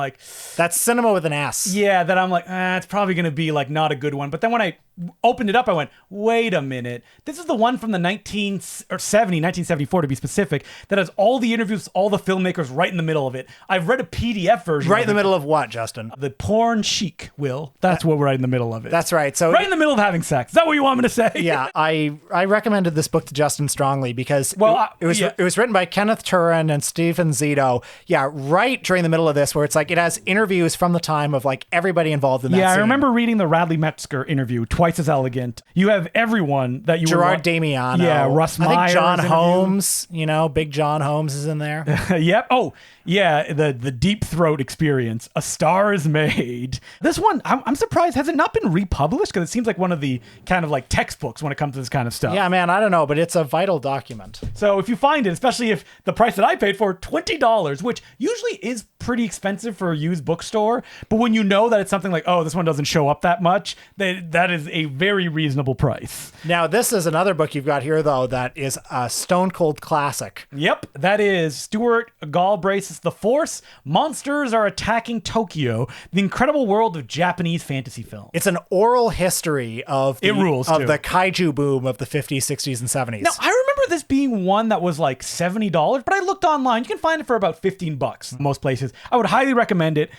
that's Cinema with an S. Yeah, that I'm it's probably going to be not a good one. But then when I opened it up, I went, wait a minute. This is the one from the 1974 to be specific, that has all the interviews, all the filmmakers right in the middle of it. I've read a PDF version. Right in the middle of what, Justin? The porn chic, Will. That's what we're right in the middle of it. That's right. So right in the middle of having sex. Is that what you want me to say? Yeah, I recommended this book to Justin strongly because it was written by Kenneth Turin and Stephen Zito. Yeah, right during the middle of this, where it's it has interviews from the time of everybody involved in that scene. I remember reading the Radley Metzger interview, twice as elegant. You have everyone that you Gerard Damiano. Yeah, Russ Meyer. I think John Holmes, big John Holmes is in there. Yep. Oh, yeah, the Deep Throat Experience. A Star Is Made. This one, I'm surprised, has it not been republished? Because it seems like one of the kind of textbooks when it comes to this kind of stuff. Yeah, man, I don't know, but it's a vital document. So if you find it, especially if the price that I paid for, $20, which usually is pretty expensive for a used bookstore, but when you know that it's something this one doesn't show up that much, that is a very reasonable price. Now, this is another book you've got here, though, that is a stone cold classic. Yep, that is Stuart Galbraith's The Force, Monsters Are Attacking Tokyo, The Incredible World of Japanese Fantasy Film. It's an oral history of the kaiju boom of the 50s, 60s, and 70s. Now, I remember this being one that was $70, but I looked online. You can find it for about $15 most places. I would highly recommend it.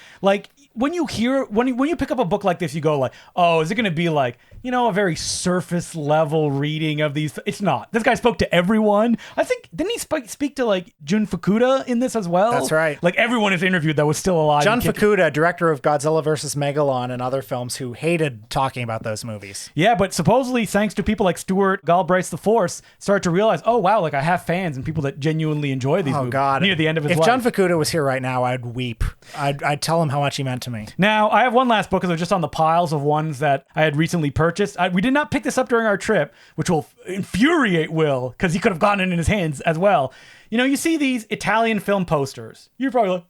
when you pick up a book like this, you go like, oh, is it going to be like, a very surface level reading of these? It's not. This guy spoke to everyone. I think, didn't he speak to like Jun Fukuda in this as well? That's right. Like everyone is interviewed that was still alive. Jun Fukuda, director of Godzilla vs. Megalon and other films, who hated talking about those movies. Yeah, but supposedly thanks to people like Stuart Galbraith's The Force, started to realize, oh wow, like I have fans and people that genuinely enjoy these movies. God. Near the end of his life. If Jun Fukuda was here right now, I'd weep. I'd tell him how much he meant to me. Now, I have one last book because it was just on the piles of ones that I had recently purchased. We did not pick this up during our trip, which will infuriate Will because he could have gotten it in his hands as well. You see these Italian film posters. You're probably like,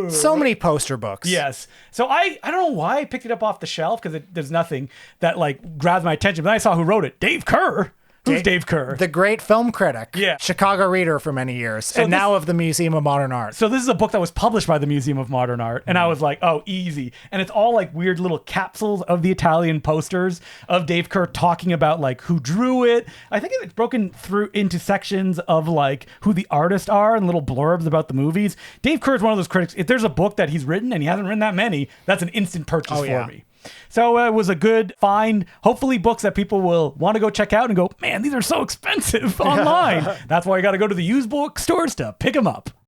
ugh. So many poster books. Yes. So I don't know why I picked it up off the shelf because there's nothing that like grabs my attention. But then I saw who wrote it. Dave Kerr. Who's Dave Kerr? The great film critic. Yeah. Chicago Reader for many years. And now of the Museum of Modern Art. So this is a book that was published by the Museum of Modern Art. And I was like, oh, easy. And it's all like weird little capsules of the Italian posters of Dave Kerr talking about like who drew it. I think it's broken through into sections of like who the artists are and little blurbs about the movies. Dave Kerr is one of those critics. If there's a book that he's written and he hasn't written that many, that's an instant purchase for me. So it was a good find. Hopefully books that people will want to go check out and go, man, these are so expensive online. That's why you got to go to the used book stores to pick them up.